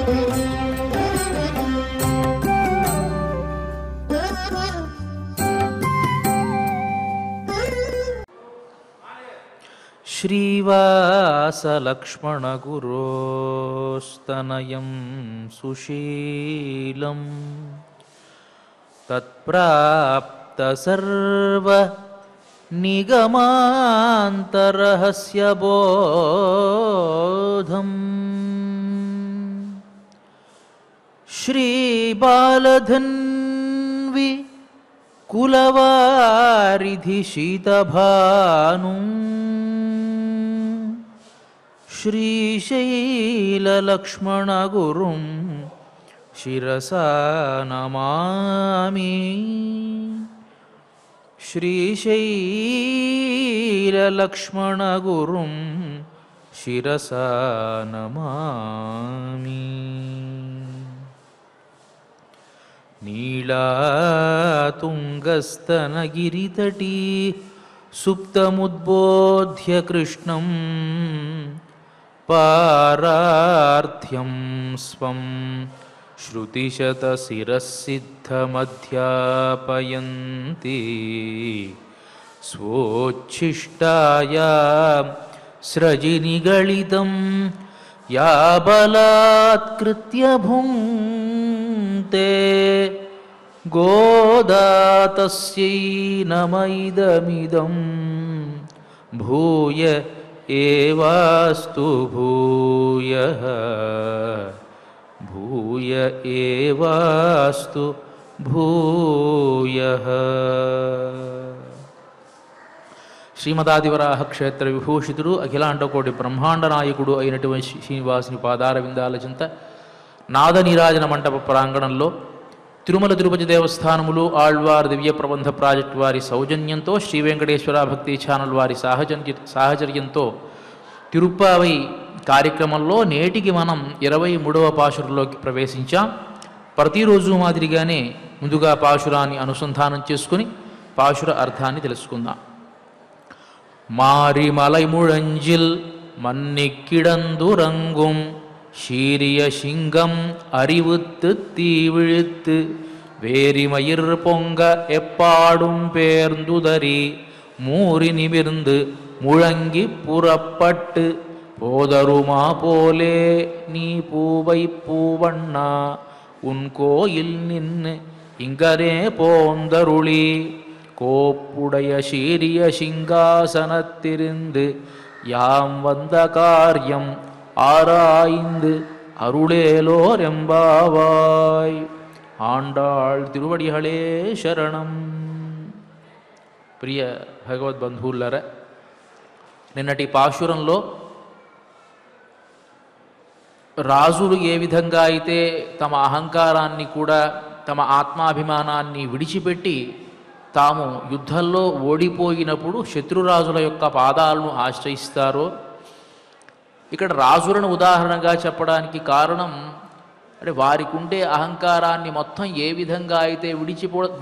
శ్రీవాసలక్ష్మణగురోస్తనయం సుశీలం తత్ప్రాప్త సర్వ నిగమాంతరహస్య బోధం శ్రీబాలధన్వి కులవారిధి శీతభాను శ్రీశైలలక్ష్మణగురుం శిరసా నమామి శ్రీశైలలక్ష్మణగురుం శిరసా నమామి. నీళాతుంగస్తనగిరితటీ సుప్తముద్బోధ్య కృష్ణం పారార్థ్యం స్వం శ్రుతిశతశిరసిద్ధమధ్యాపయంతి స్వోచ్ఛిష్టాయాం స్రజినిగళితం యా బలాత్కృత్య భుంక్తే గోదా తస్యై నమ ఇదమిదం భూయ ఏవాస్తు భూయః భూయ ఏవాస్తు భూయః. శ్రీమదాదివరాహ క్షేత్ర విభూషితుడు అఖిలాండకోటి బ్రహ్మాండ నాయకుడు అయినటువంటి శ్రీనివాసుని పాదార విందాల చింత నాద నీరాజన మంటప ప్రాంగణంలో తిరుమల తిరుపతి దేవస్థానములు ఆళ్వార్ దివ్య ప్రబంధ ప్రాజెక్టు వారి సౌజన్యంతో శ్రీ వెంకటేశ్వర భక్తి ఛానల్ వారి సాహచర్యంతో తిరుప్పావై కార్యక్రమంలో నేటికి మనం 23వ పాశురంలోకి ప్రవేశించాం. ప్రతిరోజు మాదిరిగానే ముందుగా పాశురాన్ని అనుసంధానం చేసుకుని పాశుర అర్థాన్ని తెలుసుకుందాం. మారిమలై ముழஞ்சில் மன்னிக்கிடந்துறங்கும் ஷீரிய சிங்கம் அறிவுத்து தீவிழித்து வேரிமயிர் பொங்க எப்பாடும் பேர்ந்துதறி மூறி நிமிர்ந்து முழங்கி புறப்பட்டு போதருமா போலே நீ பூவை பூவண்ணா உன் கோயில் நின்னு இங்கனே போந்தருளி கோப்புடைய சீரிய சிங்காசனத்திருந்து யாம் வந்த காரியம் ஆராய்ந்து அருளேலோர் எம்பாவாய். ఆండాళ్ తిరువడిహళే శరణం. ప్రియ భగవద్బంధువులారా, నిన్నటి పాశురంలో రాజులు ఏ విధంగా అయితే తమ అహంకారాన్ని కూడా తమ ఆత్మాభిమానాన్ని విడిచిపెట్టి తాము యుద్ధంలో ఓడిపోయినప్పుడు శత్రురాజుల యొక్క పాదాలను ఆశ్రయిస్తారో, ఇక్కడ రాజులను ఉదాహరణగా చెప్పడానికి కారణం అంటే వారికి ఉండే అహంకారాన్ని మొత్తం ఏ విధంగా అయితే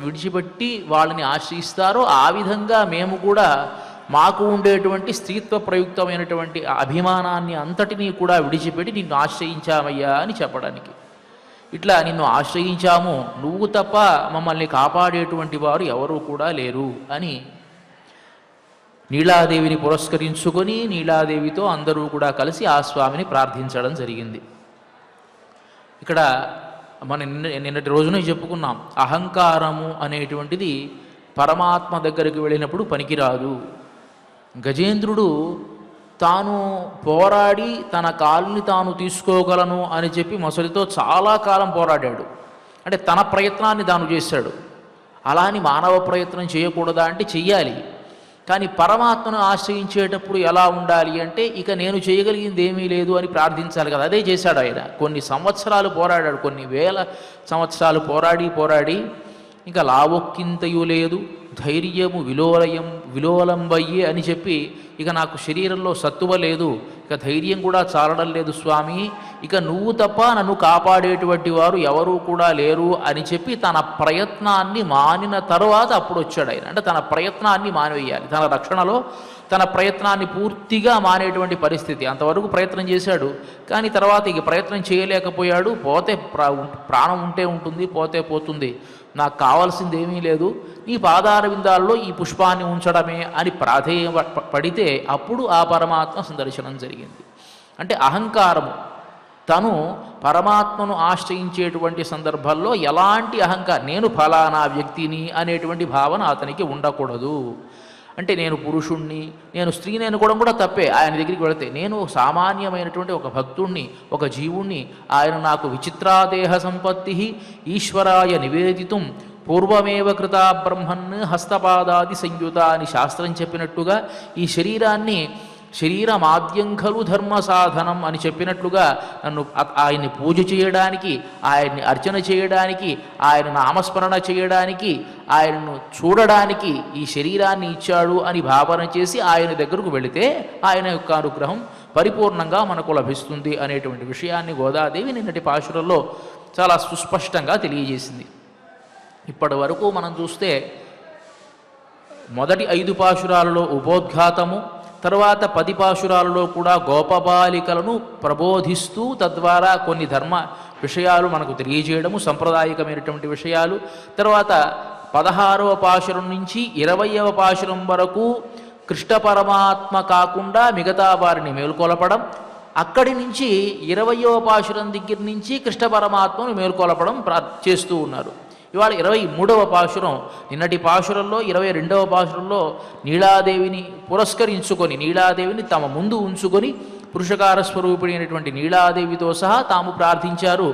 విడిచిపెట్టి వాళ్ళని ఆశ్రయిస్తారో ఆ విధంగా మేము కూడా మాకు ఉండేటువంటి స్త్రీత్వ ప్రయుక్తమైనటువంటి అభిమానాన్ని అంతటినీ కూడా విడిచిపెట్టి నిన్ను ఆశ్రయించామయ్యా అని చెప్పడానికి. ఇట్లా నిన్ను ఆశ్రయించాము, నువ్వు తప్ప మమ్మల్ని కాపాడేటువంటి వారు ఎవరూ కూడా లేరు అని నీలాదేవిని పురస్కరించుకొని నీలాదేవితో అందరూ కూడా కలిసి ఆ స్వామిని ప్రార్థించడం జరిగింది. ఇక్కడ మనం నిన్నటి రోజున చెప్పుకున్నాం, అహంకారము అనేటువంటిది పరమాత్మ దగ్గరికి వెళ్ళినప్పుడు పనికిరాదు. గజేంద్రుడు తాను పోరాడి తన కాలుని తాను తీసుకోగలను అని చెప్పి మొసలితో చాలా కాలం పోరాడాడు. అంటే తన ప్రయత్నాన్ని తాను చేశాడు. అలా అని మానవ ప్రయత్నం చేయకూడదా అంటే చెయ్యాలి. కానీ పరమాత్మను ఆశ్రయించేటప్పుడు ఎలా ఉండాలి అంటే ఇక నేను చేయగలిగింది ఏమీ లేదు అని ప్రార్థించాలి కదా. అదే చేశాడు ఆయన. కొన్ని సంవత్సరాలు పోరాడాడు, కొన్ని వేల సంవత్సరాలు పోరాడి ఇంకా లావొక్కింతయు లేదు, ధైర్యము విలోలంబయ్యే అని చెప్పి ఇక నాకు శరీరంలో సత్తువ లేదు, ఇక ఇక ధైర్యం కూడా చాలడం లేదు స్వామి, ఇక నువ్వు తప్ప నన్ను కాపాడేటువంటి వారు ఎవరూ కూడా లేరు అని చెప్పి తన ప్రయత్నాన్ని మానిన తర్వాత అప్పుడు వచ్చాడు ఆయన. అంటే తన ప్రయత్నాన్ని మానివేయాలి, తన రక్షణలో తన ప్రయత్నాన్ని పూర్తిగా మానేటువంటి పరిస్థితి. అంతవరకు ప్రయత్నం చేశాడు, కానీ తర్వాత ఇక ప్రయత్నం చేయలేకపోయాడు. పోతే ప్రాణం ఉంటే ఉంటుంది, పోతే పోతుంది, నాకు కావాల్సింది ఏమీ లేదు, నీ పాదార విందాల్లో ఈ పుష్పాన్ని ఉంచడమే అని పడితే అప్పుడు ఆ పరమాత్మ సందర్శనం జరిగింది. అంటే అహంకారము, తను పరమాత్మను ఆశ్రయించేటువంటి సందర్భాల్లో ఎలాంటి అహంకారం, నేను ఫలానా వ్యక్తిని అనేటువంటి భావన అతనికి ఉండకూడదు. అంటే నేను పురుషుణ్ణి, నేను స్త్రీని అనుకోవడం కూడా తప్పే. ఆయన దగ్గరికి వెళితే నేను సామాన్యమైనటువంటి ఒక భక్తుణ్ణి, ఒక జీవుణ్ణి, ఆయన నాకు విచిత్రాదేహ సంపత్తి ఈశ్వరాయ నివేదితం పూర్వమేవ కృత బ్రహ్మన్ హస్తపాదాది సంయుత అని శాస్త్రం చెప్పినట్టుగా ఈ శరీరాన్ని శరీరమాద్యం ఖలు ధర్మ సాధనం అని చెప్పినట్లుగా నన్ను ఆయన్ని పూజ చేయడానికి, ఆయన్ని అర్చన చేయడానికి, ఆయన నామస్మరణ చేయడానికి, ఆయనను చూడడానికి ఈ శరీరాన్ని ఇచ్చాడు అని భావన చేసి ఆయన దగ్గరకు వెళితే ఆయన యొక్క అనుగ్రహం పరిపూర్ణంగా మనకు లభిస్తుంది అనేటువంటి విషయాన్ని గోదాదేవి నిన్నటి పాశురంలో చాలా సుస్పష్టంగా తెలియజేసింది. ఇప్పటి వరకు మనం చూస్తే మొదటి 5 పాశురాలలో ఉపోద్ఘాతము, తర్వాత 10 పాశురాలలో కూడా గోపబాలికలను ప్రబోధిస్తూ తద్వారా కొన్ని ధర్మ విషయాలు మనకు తెలియజేయడము, సంప్రదాయకమైనటువంటి విషయాలు. తర్వాత 16వ పాశురం నుంచి 20వ పాశురం వరకు కృష్ణ పరమాత్మ కాకుండా మిగతా వారిని మేల్కొలపడం, అక్కడి నుంచి 20వ పాశురం దగ్గర నుంచి కృష్ణ పరమాత్మను మేల్కొలపడం చేస్తూ ఉన్నారు. ఇవాళ 23వ పాశురం, నిన్నటి పాశురంలో 22వ పాశురంలో నీలాదేవిని పురస్కరించుకొని, నీలాదేవిని తమ ముందు ఉంచుకొని పురుషకార స్వరూపిణి అయినటువంటి నీలాదేవితో సహా తాము ప్రార్థించారు.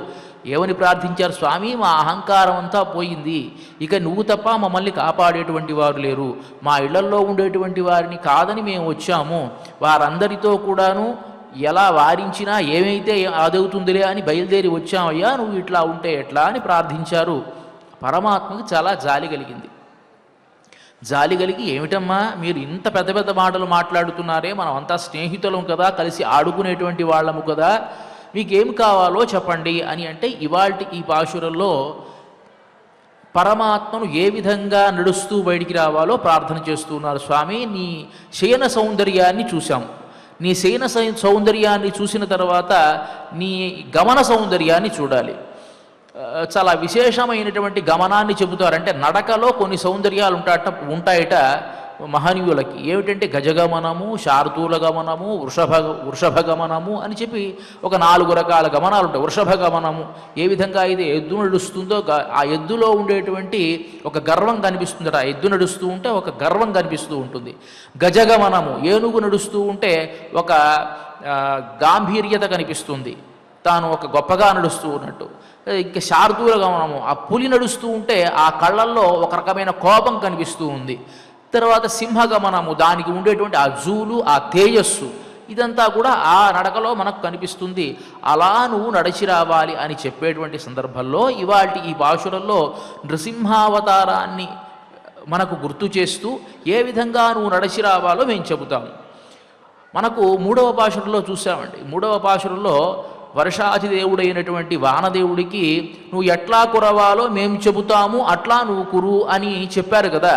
ఏమని ప్రార్థించారు? స్వామి, మా అహంకారం అంతా పోయింది, ఇక నువ్వు తప్ప మమ్మల్ని కాపాడేటువంటి వారు లేరు, మా ఇళ్లల్లో ఉండేటువంటి వారిని కాదని మేము వచ్చాము, వారందరితో కూడాను ఎలా వారించినా ఏమైతే అదవుతుందిలే అని బయలుదేరి వచ్చామయ్యా, నువ్వు ఇట్లా ఉంటే ఎట్లా అని ప్రార్థించారు. పరమాత్మకి చాలా జాలి కలిగింది. జాలి కలిగి, ఏమిటమ్మా మీరు ఇంత పెద్ద పెద్ద మాటలు మాట్లాడుతున్నారే, మనం అంతా స్నేహితులం కదా, కలిసి ఆడుకునేటువంటి వాళ్ళము కదా, మీకేం కావాలో చెప్పండి అని అంటే ఇవాల్టి ఈ పాశురంలో పరమాత్మను ఏ విధంగా నడుస్తూ బయటికి రావాలో ప్రార్థన చేస్తున్నారు. స్వామి, నీ శయన సౌందర్యాన్ని చూశాం, నీ శయన సౌందర్యాన్ని చూసిన తర్వాత నీ గమన సౌందర్యాన్ని చూడాలి. చాలా విశేషమైనటువంటి గమనాన్ని చెబుతారు. అంటే నడకలో కొన్ని సౌందర్యాలు ఉంటాయట మహనీయులకి. ఏమిటంటే గజగమనము, శార్దూల గమనము, వృషభ గమనము అని చెప్పి ఒక 4 రకాల గమనాలు ఉంటాయి. వృషభ గమనము ఏ విధంగా అయితే ఎద్దు నడుస్తుందో ఆ ఎద్దులో ఉండేటువంటి ఒక గర్వం కనిపిస్తుందట. ఆ ఎద్దు నడుస్తూ ఉంటే ఒక గర్వం కనిపిస్తూ ఉంటుంది. గజగమనము ఏనుగు నడుస్తూ ఉంటే ఒక గాంభీర్యత కనిపిస్తుంది, తాను ఒక గొప్పగా నడుస్తూ ఉన్నట్టు. ఇంకా శార్దూల గమనము, ఆ పులి నడుస్తూ ఉంటే ఆ కళ్ళల్లో ఒక రకమైన కోపం కనిపిస్తూ ఉంది. తర్వాత సింహగమనము, దానికి ఉండేటువంటి ఆ జూలు, ఆ తేజస్సు, ఇదంతా కూడా ఆ నడకలో మనకు కనిపిస్తుంది. అలా నువ్వు నడిచి రావాలి అని చెప్పేటువంటి సందర్భంలో ఇవాల్టి ఈ పాశురంలో నృసింహావతారాన్ని మనకు గుర్తు చేస్తూ ఏ విధంగా నువ్వు నడిచి రావాలో మేము చెబుతాము. మనకు 3వ పాశురంలో చూసామండి. 3వ పాశురంలో వర్షాధిదేవుడైనటువంటి వానదేవుడికి నువ్వు ఎట్లా కురవాలో మేము చెబుతాము, అట్లా నువ్వు కురు అని చెప్పారు కదా.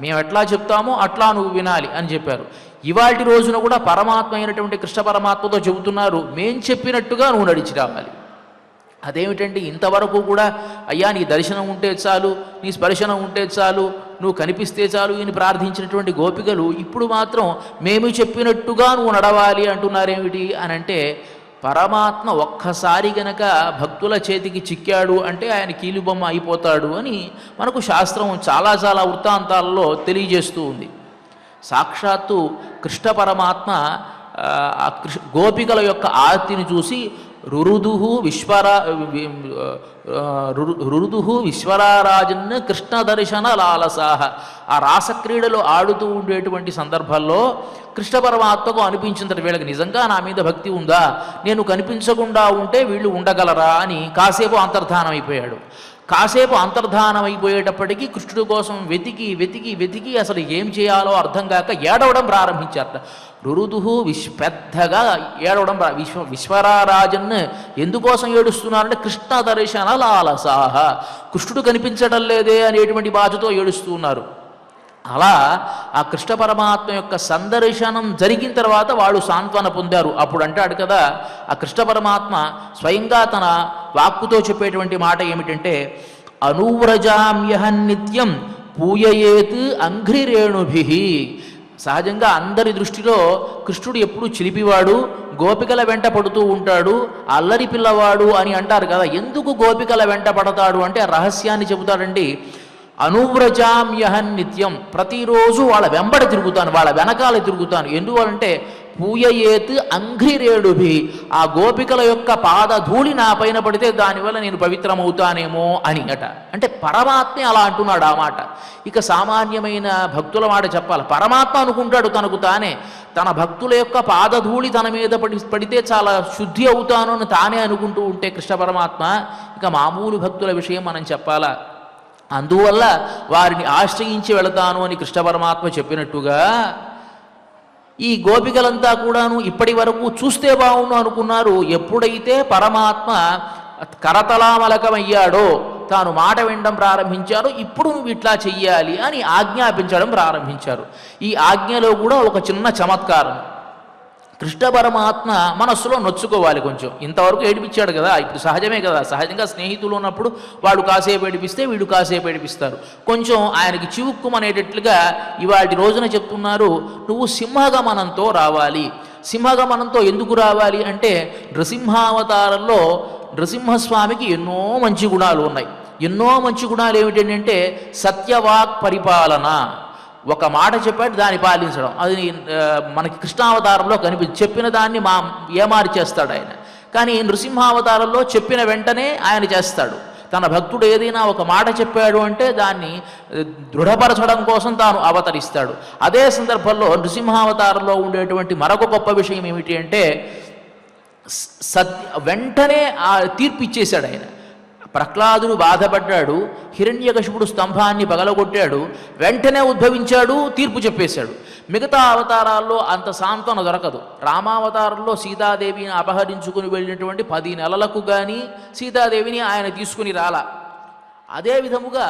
మేము ఎట్లా చెప్తామో అట్లా నువ్వు వినాలి అని చెప్పారు. ఇవాల్టి రోజున కూడా పరమాత్మ అయినటువంటి కృష్ణ పరమాత్మతో చెబుతున్నారు, మేం చెప్పినట్టుగా నువ్వు నడిచి రావాలి. అదేమిటంటే ఇంతవరకు కూడా అయ్యా నీ దర్శనం ఉంటే చాలు, నీ స్పర్శనం ఉంటే చాలు, నువ్వు కనిపిస్తే చాలు అని ప్రార్థించినటువంటి గోపికలు ఇప్పుడు మాత్రం మేము చెప్పినట్టుగా నువ్వు నడవాలి అంటున్నారేమిటి అని అంటే, పరమాత్మ ఒక్కసారి గనక భక్తుల చేతికి చిక్కాడు అంటే ఆయన కీలుబొమ్మ అయిపోతాడు అని మనకు శాస్త్రం చాలా చాలా వృత్తాంతాలలో తెలియజేస్తూ ఉంది. సాక్షాత్తు కృష్ణ పరమాత్మ గోపికల యొక్క ఆర్తిని చూసి రురుదుహు విశ్వరారాజన్ కృష్ణ దర్శన లాలసాహ, ఆ రాసక్రీడలో ఆడుతూ ఉండేటువంటి సందర్భాల్లో కృష్ణ పరమాత్మకు అనిపించిందట, వీళ్ళకి నిజంగా నా మీద భక్తి ఉందా, నేను కనిపించకుండా ఉంటే వీళ్ళు ఉండగలరా అని కాసేపు అంతర్ధానం అయిపోయాడు. కాసేపు అంతర్ధానం అయిపోయేటప్పటికీ కృష్ణుడి కోసం వెతికి వెతికి వెతికి అసలు ఏం చేయాలో అర్థం కాక ఏడవడం ప్రారంభించారట. రురుదుహు పెద్దగా ఏడవడం విశ్వరారాజన్ ఎందుకోసం ఏడుస్తున్నారంటే కృష్ణ దర్శన లాలసాహ, కృష్ణుడు కనిపించడం లేదే అనేటువంటి బాధతో ఏడుస్తున్నారు. అలా ఆ కృష్ణ పరమాత్మ యొక్క సందర్శనం జరిగిన తర్వాత వాళ్ళు సాంత్వన పొందారు. అప్పుడు అంటాడు కదా ఆ కృష్ణ పరమాత్మ స్వయంగా తన వాక్కుతో చెప్పేటువంటి మాట ఏమిటంటే, అనువ్రజామ్యహన్ నిత్యం పూయయేత్ అంఘ్రిరేణుభి. సహజంగా అందరి దృష్టిలో కృష్ణుడు ఎప్పుడు చిలిపివాడు, గోపికల వెంట పడుతూ ఉంటాడు, అల్లరి పిల్లవాడు అని అంటారు కదా. ఎందుకు గోపికల వెంట పడతాడు అంటే ఆ రహస్యాన్ని చెబుతాడండి. అనువ్రజామ్యహన్ నిత్యం, ప్రతిరోజు వాళ్ళ వెంబడి తిరుగుతాను, వాళ్ళ వెనకాల తిరుగుతాను. ఎందువలంటే పూయయేత్ అంఘ్రిరేణుభి, ఆ గోపికల యొక్క పాదధూళి నా పైన పడితే దానివల్ల నేను పవిత్రమవుతానేమో అని అట. అంటే పరమాత్మే అలా అంటున్నాడు ఆ మాట. ఇక సామాన్యమైన భక్తుల మాట చెప్పాలి. పరమాత్మ అనుకుంటాడు తనకు తానే, తన భక్తుల యొక్క పాదధూళి తన మీద పడితే చాలా శుద్ధి అవుతాను అని తానే అనుకుంటూ ఉంటే కృష్ణ పరమాత్మ, ఇక మామూలు భక్తుల విషయం మనం చెప్పాలా? అందువల్ల వారిని ఆశ్రయించి వెళతాను అని కృష్ణ పరమాత్మ చెప్పినట్టుగా ఈ గోపికలంతా కూడాను ఇప్పటి వరకు చూస్తే బాగుండు అనుకున్నారు. ఎప్పుడైతే పరమాత్మ కరతలామలకమయ్యాడో, తాను మాట వినడం ప్రారంభించారో, ఇప్పుడు నువ్వు ఇట్లా చెయ్యాలి అని ఆజ్ఞాపించడం ప్రారంభించారు. ఈ ఆజ్ఞలో కూడా ఒక చిన్న చమత్కారం. కృష్ణ పరమాత్మ మనస్సులో నొచ్చుకోవాలి కొంచెం. ఇంతవరకు ఏడిపించాడు కదా, ఇప్పుడు సహజమే కదా. సహజంగా స్నేహితులు ఉన్నప్పుడు వాడు కాసేపు ఏడిపిస్తే వీడు కాసేపు ఏడిపిస్తారు. కొంచెం ఆయనకి చివుక్కుమనేటట్లుగా ఇవాటి రోజున చెప్తున్నారు, నువ్వు సింహగమనంతో రావాలి. సింహగమనంతో ఎందుకు రావాలి అంటే నృసింహావతారంలో నృసింహస్వామికి ఎన్నో మంచి గుణాలు ఉన్నాయి. ఎన్నో మంచి గుణాలు ఏమిటంటే సత్యవాక్ పరిపాలన, ఒక మాట చెప్పాడు దాన్ని పాలించడం. అది మనకి కృష్ణావతారంలో చెప్పిన దాన్ని ఏమార్చేస్తాడు ఆయన. కానీ నృసింహావతారంలో చెప్పిన వెంటనే ఆయన చేస్తాడు. తన భక్తుడు ఏదైనా ఒక మాట చెప్పాడు అంటే దాన్ని దృఢపరచడం కోసం తాను అవతరిస్తాడు. అదే సందర్భంలో నృసింహావతారంలో ఉండేటువంటి మరొక గొప్ప విషయం ఏమిటి అంటే వెంటనే ఆ తీర్పు ఇచ్చేశాడు ఆయన. ప్రహ్లాదుడు బాధపడ్డాడు, హిరణ్యకశిపుడు స్తంభాన్ని పగలగొట్టాడు, వెంటనే ఉద్భవించాడు, తీర్పు చెప్పేశాడు. మిగతా అవతారాల్లో అంత సాంత్వన దొరకదు. రామావతారంలో సీతాదేవిని అపహరించుకుని వెళ్ళినటువంటి 10 నెలలకు కానీ సీతాదేవిని ఆయన తీసుకుని రాలా. అదే విధముగా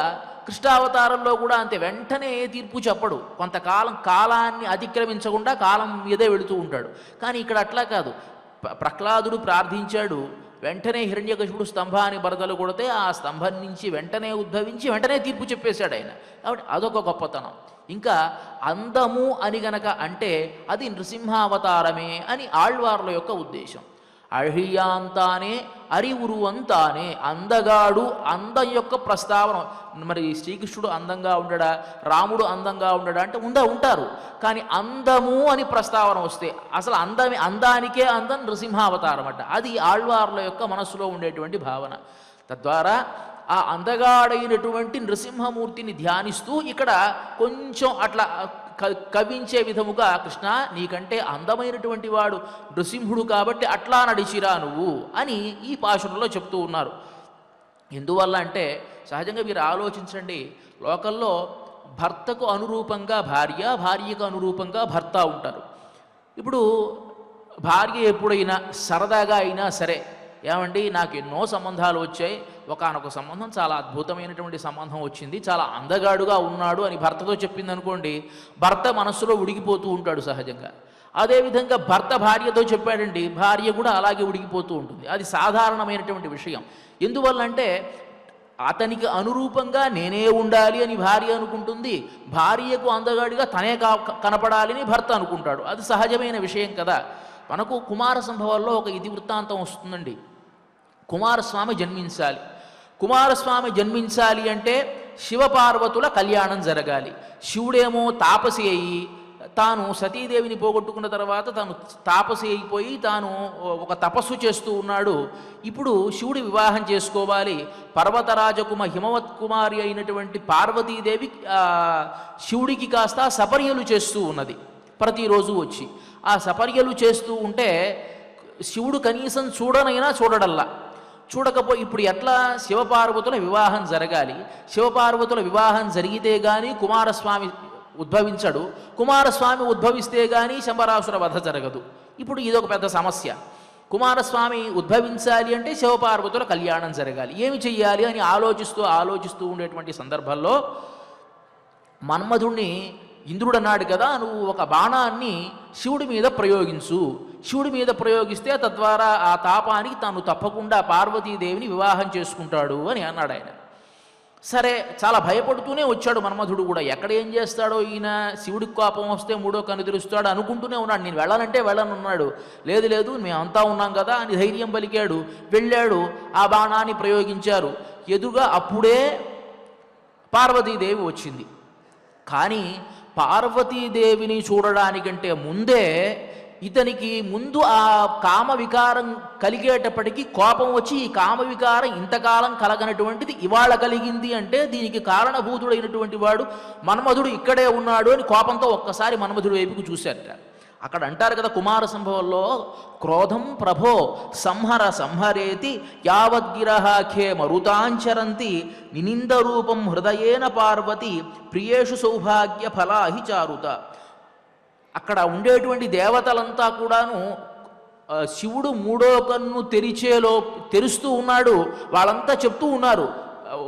కృష్ణావతారంలో కూడా అంతే, వెంటనే తీర్పు చెప్పడు. కొంతకాలం కాలాన్ని అతిక్రమించకుండా కాలం మీదే వెళుతూ ఉంటాడు. కానీ ఇక్కడ అట్లా కాదు. ప్రహ్లాదుడు ప్రార్థించాడు, వెంటనే హిరణ్యకశిపుడు స్తంభాన్ని బరదలు కొడితే ఆ స్తంభం నుంచి వెంటనే ఉద్భవించి వెంటనే తీర్పు చెప్పేశాడు ఆయన. కాబట్టి అదొక గొప్పతనం. ఇంకా అందము అని గనక అంటే అది నృసింహావతారమే అని ఆళ్వార్ల యొక్క ఉద్దేశం. అழிయాంతానే అరివురువంతానే, అందగాడు, అందం యొక్క ప్రస్తావన. మరి శ్రీకృష్ణుడు అందంగా ఉండడా, రాముడు అందంగా ఉండడా అంటే ఉంటారు. కానీ అందము అని ప్రస్తావన వస్తే అసలు అందానికే అందం నృసింహావతారం అట. అది ఆళ్వార్ల యొక్క మనస్సులో ఉండేటువంటి భావన. తద్వారా ఆ అందగాడైనటువంటి నృసింహమూర్తిని ధ్యానిస్తూ ఇక్కడ కొంచెం అట్లా కవించే విధముగా, కృష్ణ నీకంటే అందమైనటువంటి వాడు నృసింహుడు కాబట్టి అట్లా నడిచిరా నువ్వు అని ఈ పాశురంలో చెప్తూ ఉన్నారు. ఎందువల్ల అంటే సహజంగా మీరు ఆలోచించండి, లోకల్లో భర్తకు అనురూపంగా భార్య, భార్యకు అనురూపంగా భర్త ఉంటారు. ఇప్పుడు భార్య ఎప్పుడైనా సరదాగా అయినా సరే, ఏమండి నాకు ఎన్నో సంబంధాలు వచ్చాయి, ఒకానొక సంబంధం చాలా అద్భుతమైనటువంటి సంబంధం వచ్చింది, చాలా అందగాడుగా ఉన్నాడు అని భర్తతో చెప్పింది అనుకోండి, భర్త మనస్సులో ఉడికిపోతూ ఉంటాడు సహజంగా. అదేవిధంగా భర్త భార్యతో చెప్పాడండి, భార్య కూడా అలాగే ఉడికిపోతూ ఉంటుంది. అది సాధారణమైనటువంటి విషయం. ఎందువల్లంటే అతనికి అనురూపంగా నేనే ఉండాలి అని భార్య అనుకుంటుంది, భార్యకు అందగాడిగా తనే కనపడాలని భర్త అనుకుంటాడు. అది సహజమైన విషయం కదా. మనకు కుమార సంభవాల్లో ఒక ఇతివృత్తాంతం వస్తుందండి. కుమారస్వామి జన్మించాలి. కుమారస్వామి జన్మించాలి అంటే శివపార్వతుల కళ్యాణం జరగాలి. శివుడేమో తాపసి అయి తాను సతీదేవిని పోగొట్టుకున్న తర్వాత తాను తాపసి అయిపోయి తాను ఒక తపస్సు చేస్తూ ఉన్నాడు. ఇప్పుడు శివుడి వివాహం చేసుకోవాలి. హిమవత్ కుమారి అయినటువంటి పార్వతీదేవి శివుడికి కాస్త సపర్యలు చేస్తూ ఉన్నది ప్రతిరోజు వచ్చి. ఆ సపర్యలు చేస్తూ ఉంటే శివుడు కనీసం చూడనైనా చూడడల్లా. ఇప్పుడు ఎట్లా శివపార్వతుల వివాహం జరగాలి, శివపార్వతుల వివాహం జరిగితే కానీ కుమారస్వామి ఉద్భవించడు, కుమారస్వామి ఉద్భవిస్తే కానీ శంబరాసుర వధ జరగదు. ఇప్పుడు ఇదొక పెద్ద సమస్య. కుమారస్వామి ఉద్భవించాలి అంటే శివపార్వతుల కళ్యాణం జరగాలి, ఏమి చెయ్యాలి అని ఆలోచిస్తూ ఉండేటువంటి సందర్భంలో మన్మధుణ్ణి ఇంద్రుడు అన్నాడు కదా, నువ్వు ఒక బాణాన్ని శివుడి మీద ప్రయోగించు, శివుడి మీద ప్రయోగిస్తే తద్వారా ఆ తాపానికి తాను తప్పకుండా పార్వతీదేవిని వివాహం చేసుకుంటాడు అని అన్నాడు ఆయన. సరే, చాలా భయపడుతూనే వచ్చాడు మన్మధుడు కూడా. ఎక్కడ ఏం చేస్తాడో ఈయన, శివుడికి కోపం వస్తే మూడో కన్ను తెరుస్తాడు అనుకుంటూనే ఉన్నాడు. నేను వెళ్ళాలంటే వెళ్ళనున్నాడు. లేదు మేమంతా ఉన్నాం కదా అని ధైర్యం పలికాడు. వెళ్ళాడు, ఆ బాణాన్ని ప్రయోగించారు. ఎదురుగా అప్పుడే పార్వతీదేవి వచ్చింది. కానీ పార్వతీదేవిని చూడడానికంటే ముందే ఇతనికి ముందు ఆ కామ వికారం కలిగేటప్పటికీ కోపం వచ్చి, ఈ కామ వికారం ఇంతకాలం కలగనటువంటిది ఇవాళ కలిగింది అంటే దీనికి కారణభూతుడైనటువంటి వాడు మన్మధుడు ఇక్కడే ఉన్నాడు అని కోపంతో ఒక్కసారి మన్మధుడు వైపుకు చూశారట. అక్కడ అంటారు కదా కుమార సంభవంలో, క్రోధం ప్రభో సంహరేతి యావద్గిరహాఖ్యే మరుతాంచరంతి నినింద రూపం హృదయేన పార్వతి ప్రియేషు సౌభాగ్య ఫలాహి చారుత. అక్కడ ఉండేటువంటి దేవతలంతా కూడాను శివుడు మూడో కన్ను తెరుస్తూ ఉన్నాడు. వాళ్ళంతా చెప్తూ ఉన్నారు,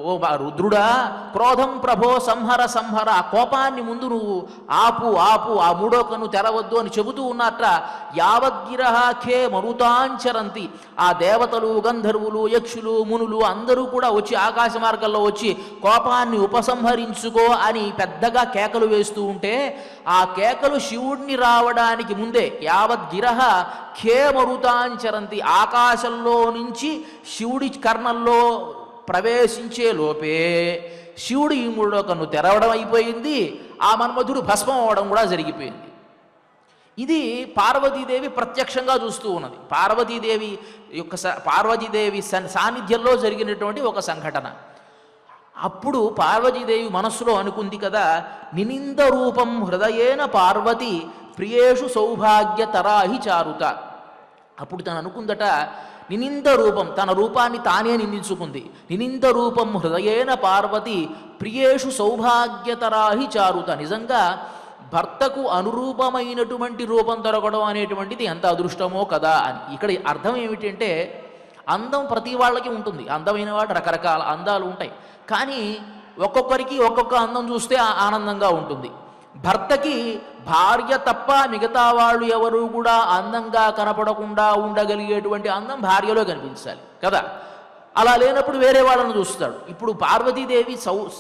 ఓ రుద్రుడా, క్రోధం ప్రభో సంహర, ఆ కోపాన్ని ముందు నువ్వు ఆపు, ఆ మూడో కన్ను తెరవద్దు అని చెబుతూ ఉన్నట్ట. యావద్గిరహాఖే మరుతాంచరంతి, ఆ దేవతలు, గంధర్వులు, యక్షులు, మునులు అందరూ కూడా వచ్చి ఆకాశ మార్గంలో వచ్చి కోపాన్ని ఉపసంహరించుకో అని పెద్దగా కేకలు వేస్తూ ఉంటే, ఆ కేకలు శివుడిని రావడానికి ముందే యావద్గిరహ ఖే మరుతాంచరంతి, ఆకాశంలో నుంచి శివుడి కర్ణంలో ప్రవేశించే లోపే శివుడు ఈ మూడో కన్ను తెరవడం అయిపోయింది. ఆ మన్మధుడు భస్మం అవడం కూడా జరిగిపోయింది. ఇది పార్వతీదేవి ప్రత్యక్షంగా చూస్తూ ఉన్నది. పార్వతీదేవి సాన్నిధ్యంలో జరిగినటువంటి ఒక సంఘటన. అప్పుడు పార్వతీదేవి మనస్సులో అనుకుంది కదా, నినింద రూపం హృదయేన పార్వతి ప్రియేషు సౌభాగ్య తరాహి చారుత. అప్పుడు తను అనుకుందట, నినింద రూపం, తన రూపాన్ని తానే నిందించుకుంది. నినింద రూపం హృదయేన పార్వతి ప్రియేషు సౌభాగ్యతరాహి చారుత. నిజంగా భర్తకు అనురూపమైనటువంటి రూపం దొరకడం అనేటువంటిది ఎంత అదృష్టమో కదా అని. ఇక్కడ అర్థం ఏమిటంటే, అందం ప్రతి వాళ్ళకి ఉంటుంది, అందమైన వాడు రకరకాల అందాలు ఉంటాయి. కానీ ఒక్కొక్కరికి ఒక్కొక్క అందం చూస్తే ఆనందంగా ఉంటుంది. భర్తకి భార్య తప్ప మిగతా వాళ్ళు ఎవరు కూడా అందంగా కనపడకుండా ఉండగలిగేటువంటి అందం భార్యలో కనిపించాలి కదా. అలా లేనప్పుడు వేరే వాళ్ళను చూస్తాడు. ఇప్పుడు పార్వతీదేవి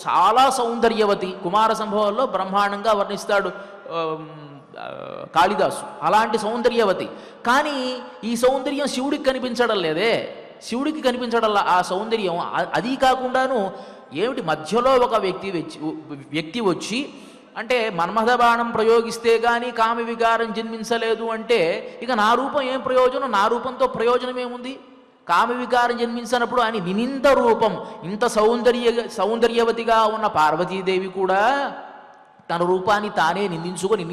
చాలా సౌందర్యవతి. కుమార సంభవంలో బ్రహ్మాండంగా వర్ణిస్తాడు కాళిదాసు, అలాంటి సౌందర్యవతి. కానీ ఈ సౌందర్యం శివుడికి కనిపించడం లేదే, శివుడికి కనిపించడం ఆ సౌందర్యం. అది కాకుండాను ఏమిటి, మధ్యలో ఒక వ్యక్తి వచ్చి, అంటే మన్మథ బాణం ప్రయోగిస్తే కానీ కామ వికారం జన్మించలేదు అంటే ఇక నా రూపం ఏం ప్రయోజనం, నా రూపంతో ప్రయోజనం ఏముంది, కామ వికారం జన్మించినప్పుడు అని నినింద రూపం, ఇంత సౌందర్యవతిగా ఉన్న పార్వతీదేవి కూడా తన రూపాన్ని తానే నిందించుకొని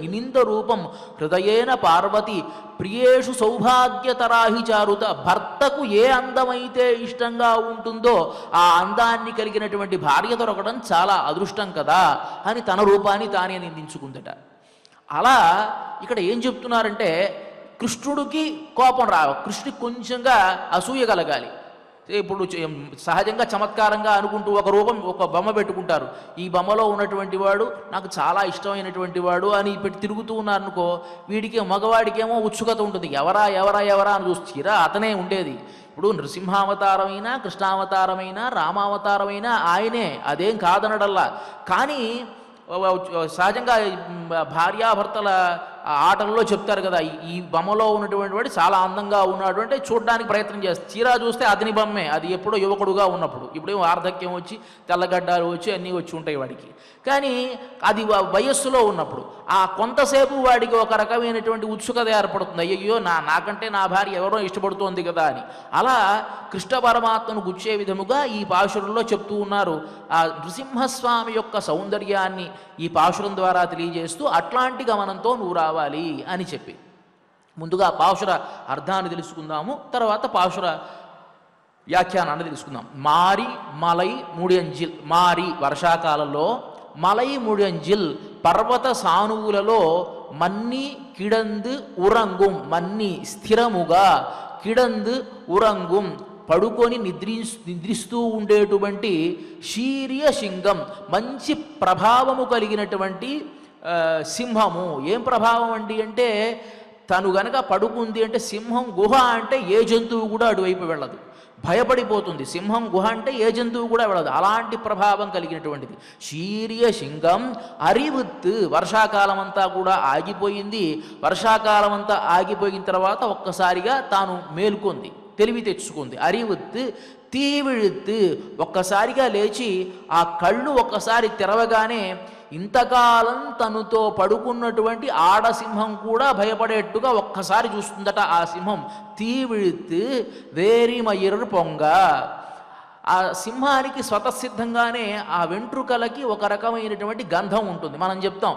నినింద రూపం హృదయేన పార్వతి ప్రియేషు సౌభాగ్యతరాహి చారుత. భర్తకు ఏ అందమైతే ఇష్టంగా ఉంటుందో ఆ అందాన్ని కలిగినటువంటి భార్య దొరకడం చాలా అదృష్టం కదా అని తన రూపాన్ని తానే నిందించుకుందట. అలా ఇక్కడ ఏం చెప్తున్నారంటే, కృష్ణుడికి కోపం కృష్ణుడికి కొంచెంగా అసూయ కలగాలి. ఇప్పుడు సహజంగా చమత్కారంగా అనుకుంటూ ఒక బొమ్మ పెట్టుకుంటారు. ఈ బొమ్మలో ఉన్నటువంటి వాడు నాకు చాలా ఇష్టమైనటువంటి వాడు అని పెట్టి తిరుగుతూ ఉన్నారనుకో, వీడికి మగవాడికేమో ఉత్సుకత ఉంటుంది, ఎవరా అని చూస్తీరా అతనే ఉండేది. ఇప్పుడు నృసింహావతారమైనా, కృష్ణావతారమైనా, రామావతారమైనా ఆయనే, అదేం కాదనడల్లా. కానీ సహజంగా భార్యాభర్తల ఆటల్లో చెప్తారు కదా, ఈ బొమ్మలో ఉన్నటువంటి వాడు చాలా అందంగా ఉన్నాడు అంటే చూడడానికి ప్రయత్నం చేస్తారు. చీరా చూస్తే అతని బొమ్మే, అది ఎప్పుడో యువకుడుగా ఉన్నప్పుడు. ఇప్పుడేమో వార్ధక్యం వచ్చి తెల్లగడ్డాలు వచ్చి అన్నీ వచ్చి ఉంటాయి వాడికి. కానీ అది వయస్సులో ఉన్నప్పుడు ఆ కొంతసేపు వాడికి ఒక రకమైనటువంటి ఉత్సుకత ఏర్పడుతుంది, అయ్యయ్యో నాకంటే నా భార్య ఎవరో ఇష్టపడుతోంది కదా అని. అలా కృష్ణ పరమాత్మను గుచ్చే విధముగా ఈ పాశురంలో చెప్తూ ఉన్నారు. ఆ నృసింహస్వామి యొక్క సౌందర్యాన్ని ఈ పాశురం ద్వారా తెలియజేస్తూ అట్లాంటి గమనంతో నువ్వు రావాలి అని చెప్పి, ముందుగా పాశుర అర్థాన్ని తెలుసుకుందాము, తర్వాత పాశుర వ్యాఖ్యానాన్ని తెలుసుకుందాం. మారి మలై ముడియంజిల్. మారి వర్షాకాలంలో, మలై ముడియంజిల్ పర్వత సానువులలో, మన్ని కిడందు ఉరంగుం, మన్ని స్థిరముగా, కిడందు ఉరంగుం పడుకొని నిద్రిస్తూ ఉండేటువంటి, శీర్య సింగం మంచి ప్రభావము కలిగినటువంటి సింహము. ఏం ప్రభావం అండి అంటే, తను గనక పడుకుంది అంటే, సింహం గుహ అంటే ఏ జంతువు కూడా అటువైపు వెళ్ళదు, భయపడిపోతుంది. సింహం గుహ అంటే ఏ జంతువు కూడా వెళ్ళదు, అలాంటి ప్రభావం కలిగినటువంటిది. శీర్య సింగం అరివుత్. వర్షాకాలం అంతా కూడా ఆగిపోయింది. వర్షాకాలం అంతా ఆగిపోయిన తర్వాత ఒక్కసారిగా తాను మేల్కొంది, తెలివి తెచ్చుకుంది. అరివుత్ తీవిழுத்து. ఒక్కసారిగా లేచి ఆ కళ్ళు ఒక్కసారి తెరవగానే ఇంతకాలం తనతో పడుకున్నటువంటి ఆడసింహం కూడా భయపడేట్టుగా ఒక్కసారి చూస్తుందట ఆ సింహం. తీవిழுத்து వేరిమయిర్ పొంగ. ఆ సింహానికి స్వతసిద్ధంగానే ఆ వెంట్రుకలకి ఒక రకమైనటువంటి గంధం ఉంటుంది. మనం చెప్తాం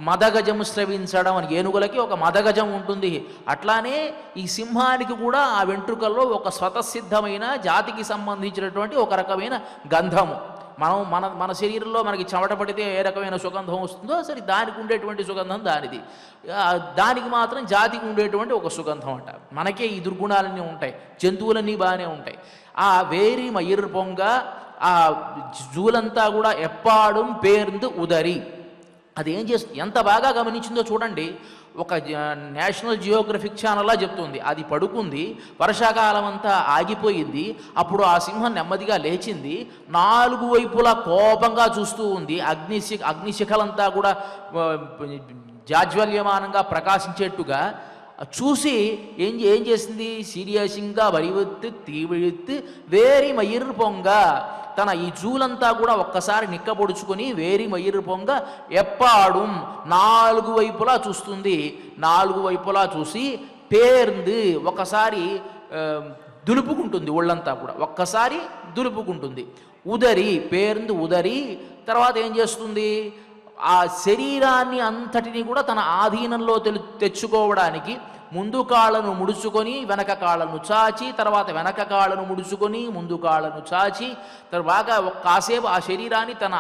మదగజం స్రవించడం అని, ఏనుగులకి ఒక మదగజం ఉంటుంది. అట్లానే ఈ సింహానికి కూడా ఆ వెంట్రుకల్లో ఒక స్వతసిద్ధమైన జాతికి సంబంధించినటువంటి ఒక రకమైన గంధము. మన శరీరంలో మనకి చెమట పడితే ఏ రకమైన సుగంధం వస్తుందో సరే, దానికి ఉండేటువంటి సుగంధం దానిది. దానికి మాత్రం జాతికి ఉండేటువంటి ఒక సుగంధం అంట. మనకే ఈ దుర్గుణాలన్నీ ఉంటాయి, జంతువులన్నీ బాగానే ఉంటాయి. ఆ వేరి మయిర్ పొంగ, ఆ జూలంతా కూడా ఎప్పాడం పేర్ந்து ఉదరి. అది ఏం చేస్తుంది, ఎంత బాగా గమనించిందో చూడండి. ఒక నేషనల్ జియోగ్రఫిక్ ఛానల్లా చెప్తుంది. అది పడుకుంది, వర్షాకాలం అంతా ఆగిపోయింది. అప్పుడు ఆ సింహం నెమ్మదిగా లేచింది, 4 వైపులా కోపంగా చూస్తూ ఉంది. అగ్నిశిఖలంతా కూడా జాజ్వల్యమానంగా ప్రకాశించేట్టుగా చూసి ఏం చేసింది, సీరియసింగా వరివెత్తు తీవిழுத்து వేరి మయిర్ పొంగ. తన ఈ జూలంతా కూడా ఒక్కసారి నిక్కబొడుచుకొని వేరి మయిర్ పొంగ ఎప్పాడు 4 వైపులా చూస్తుంది. 4 వైపులా చూసి పేర్ంది ఒకసారి దులుపుకుంటుంది, ఒళ్ళంతా కూడా ఒక్కసారి దులుపుకుంటుంది. ఉదరి పేర్ంది ఉదరి. తర్వాత ఏం చేస్తుంది, ఆ శరీరాన్ని అంతటిని కూడా తన ఆధీనంలో తెచ్చుకోవడానికి ముందు కాళ్ళను ముడుచుకొని వెనక కాళ్ళను చాచి, తర్వాత వెనక కాళ్ళను ముడుచుకొని ముందు కాళ్ళను చాచి, బాగా కాసేపు ఆ శరీరాన్ని తన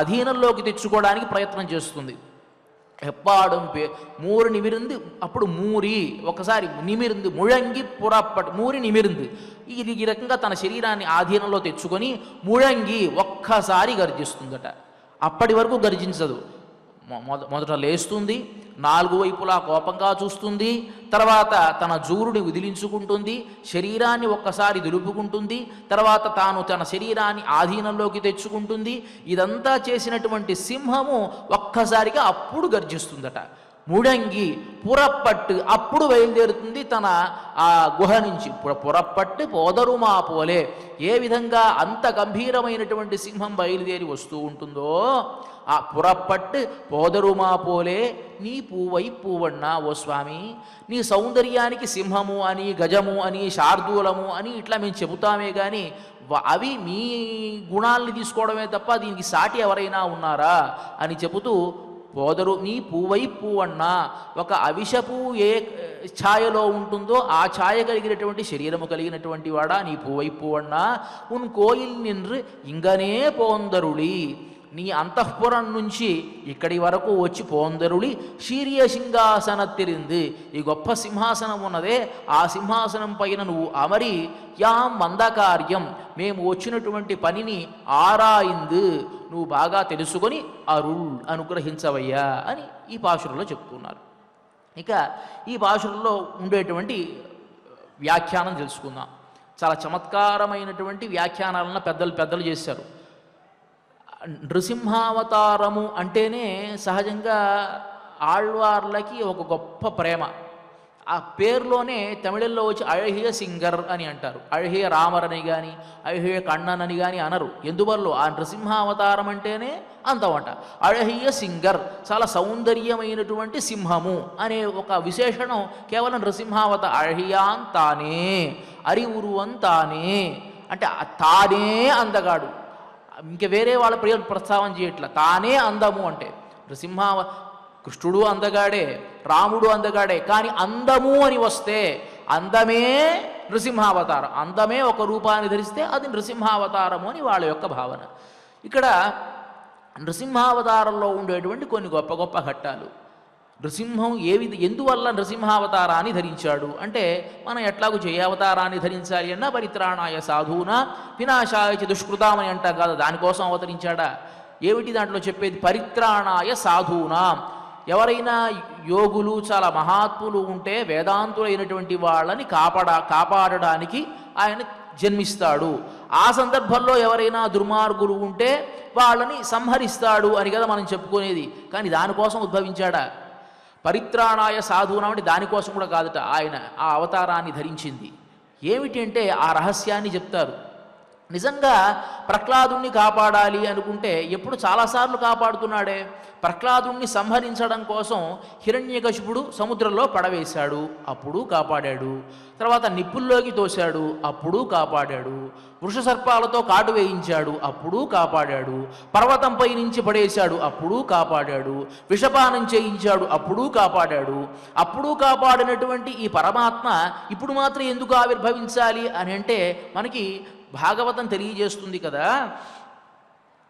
అధీనంలోకి తెచ్చుకోవడానికి ప్రయత్నం చేస్తుంది. ఎప్పాడం మూరు నిమిరింది. అప్పుడు మూరి ఒకసారి నిమిరింది, ముళంగి పురప్పటి మూరి నిమిరింది. ఈ రకంగా తన శరీరాన్ని ఆధీనంలో తెచ్చుకొని ముళంగి ఒక్కసారి గర్జిస్తుందట. అప్పటి వరకు గర్జించదు. మొదట లేస్తుంది, 4 వైపులా కోపంగా చూస్తుంది, తర్వాత తన జూరుని విదిలించుకుంటుంది, శరీరాన్ని ఒక్కసారి దులుపుకుంటుంది, తర్వాత తాను తన శరీరాన్ని ఆధీనంలోకి తెచ్చుకుంటుంది. ఇదంతా చేసినటువంటి సింహము ఒక్కసారిగా అప్పుడు గర్జిస్తుందట. ముడంగి పురప్పట్టు, అప్పుడు బయలుదేరుతుంది తన ఆ గుహ నుంచి. పురప్పట్టు పోదరుమా పోలే. ఏ విధంగా అంత గంభీరమైనటువంటి సింహం బయలుదేరి వస్తూ ఉంటుందో, ఆ పురప్పట్టు పోదరుమా పోలే నీ పూవై పూవన్నా. ఓ స్వామి, నీ సౌందర్యానికి సింహము అని, గజము అని, శార్దూలము అని ఇట్లా మేము చెబుతామే కానీ అవి మీ గుణాలని తీసుకోవడమే తప్ప దీనికి సాటి ఎవరైనా ఉన్నారా అని చెబుతూ, పోదరు నీ పూవై పూవన్నా, ఒక అవిషపు ఏ ఛాయలో ఉంటుందో ఆ ఛాయ కలిగినటువంటి శరీరము కలిగినటువంటి వాడా నీ పూవై పూవన్నా. ఉన్ కోయిల్ నిన్రు ఇంగనే పోందరుళి, నీ అంతఃపురం నుంచి ఇక్కడి వరకు వచ్చి పోందరుళి శీర్య సింహాసనత్తిరింది. ఈ గొప్ప సింహాసనం ఉన్నదే, ఆ సింహాసనం పైన నువ్వు అమరి యాం మందకార్యం, మేము వచ్చినటువంటి పనిని ఆరాయిందు, నువ్వు బాగా తెలుసుకొని అరుళ్ అనుగ్రహించవయ్యా అని ఈ పాశురంలో చెప్తున్నారు. ఇక ఈ పాశురంలో ఉండేటువంటి వ్యాఖ్యానం తెలుసుకుందాం. చాలా చమత్కారమైనటువంటి వ్యాఖ్యానాలను పెద్దలు చేశారు. నృసింహావతారము అంటేనే సహజంగా ఆళ్వార్లకి ఒక గొప్ప ప్రేమ. ఆ పేరులోనే తమిళంలో వచ్చి అழகிய సింగర్ అని అంటారు. అழகிய రామర్ అని కానీ అழகிய కണ്ണన్ అని కానీ అనరు. ఎందువల్ల ఆ నృసింహావతారం అంటేనే అంతమాట. అழகிய సింగర్, చాలా సౌందర్యమైనటువంటి సింహము అనే ఒక విశేషణం కేవలం నృసింహావతారం. అழகியான் తానే అరివురువన్ తానే అంటే తానే అందగాడు, ఇంకా వేరే వాళ్ళ ప్రియులు ప్రస్తావన చేయట్ల. తానే అందము అంటే కృష్ణుడు అందగాడే, రాముడు అందగాడే, కానీ అందము అని వస్తే అందమే నృసింహావతారం, అందమే ఒక రూపాన్ని ధరిస్తే అది నృసింహావతారము అని వాళ్ళ యొక్క భావన. ఇక్కడ నృసింహావతారంలో ఉండేటువంటి కొన్ని గొప్ప గొప్ప ఘట్టాలు. నృసింహం ఎందువల్ల నృసింహావతారాన్ని ధరించాడు అంటే, మనం ఎట్లాగూ అవతారాన్ని ధరించాలి అన్నా పరిత్రాణాయ సాధూనా వినాశాయ చ దుష్కృతామని అంటాం కదా, దానికోసం అవతరించాడా? ఏమిటి దాంట్లో చెప్పేది? పరిత్రాణాయ సాధూనా. ఎవరైనా యోగులు చాలా మహాత్ములు ఉంటే వేదాంతులైనటువంటి వాళ్ళని కాపాడడానికి ఆయన జన్మిస్తాడు. ఆ సందర్భంలో ఎవరైనా దుర్మార్గులు ఉంటే వాళ్ళని సంహరిస్తాడు అని కదా మనం చెప్పుకునేది. కానీ దానికోసం ఉద్భవించాడా? పరిత్రాణాయ సాధూనా అంటే దానికోసం కూడా కాదట ఆయన ఆ అవతారాన్ని ధరించింది. ఏమిటి అంటే ఆ రహస్యాన్ని చెప్తారు. నిజంగా ప్రహ్లాదుణ్ణి కాపాడాలి అనుకుంటే ఎప్పుడు చాలాసార్లు కాపాడుతున్నాడే. ప్రహ్లాదుణ్ణి సంహరించడం కోసం హిరణ్యకశిపుడు సముద్రంలో పడవేశాడు, అప్పుడు కాపాడాడు. తర్వాత నిప్పుల్లోకి తోశాడు, అప్పుడు కాపాడాడు. వృషసర్పాలతో కాటు వేయించాడు, అప్పుడు కాపాడాడు. పర్వతంపై నుంచి పడేశాడు, అప్పుడు కాపాడాడు. విషపానం చేయించాడు, అప్పుడు కాపాడాడు. అప్పుడు కాపాడినటువంటి ఈ పరమాత్మ ఇప్పుడు మాత్రం ఎందుకు ఆవిర్భవించాలి అని అంటే మనకి భాగవతం తెలియజేస్తుంది కదా.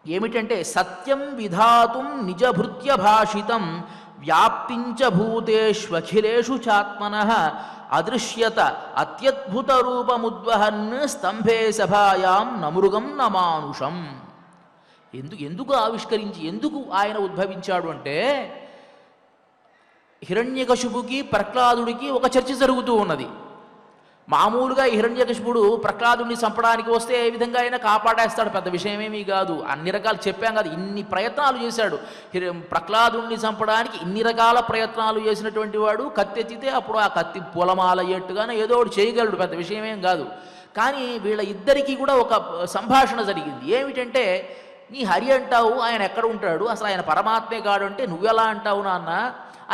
ఏమిటంటే సత్యం విధాతుం నిజభృత్య భాషితం వ్యాప్తించ భూతేష్వఖిలేషు చాత్మనః అదృశ్యత అత్యద్భుత రూపముద్వహన్ స్తంభే సభాయాం నమృగం నమానుషం. ఎందుకు ఎందుకు ఆయన ఉద్భవించాడు అంటే, హిరణ్యకశిపుకి ప్రహ్లాదుడికి ఒక చర్చ జరుగుతూ ఉన్నది. మామూలుగా హిరణ్యకశిపుడు ప్రహ్లాదుడిని చంపడానికి వస్తే ఏ విధంగా అయినా కాపాడేస్తాడు, పెద్ద విషయమేమీ కాదు. అన్ని రకాలు చెప్పాం కదా, ఇన్ని ప్రయత్నాలు చేశాడు ప్రహ్లాదుడిని చంపడానికి. ఇన్ని రకాల ప్రయత్నాలు చేసినటువంటి వాడు కత్తెత్తితే అప్పుడు ఆ కత్తి పూలమాల అయ్యేట్టుగానే ఏదో ఒకటి చేయగలడు, పెద్ద విషయమేం కాదు. కానీ వీళ్ళ ఇద్దరికీ కూడా ఒక సంభాషణ జరిగింది. ఏమిటంటే, నీ హరి అంటావు, ఆయన ఎక్కడ ఉంటాడు, అసలు ఆయన పరమాత్మే కాడు అంటే నువ్వెలా అంటావు నాన్న,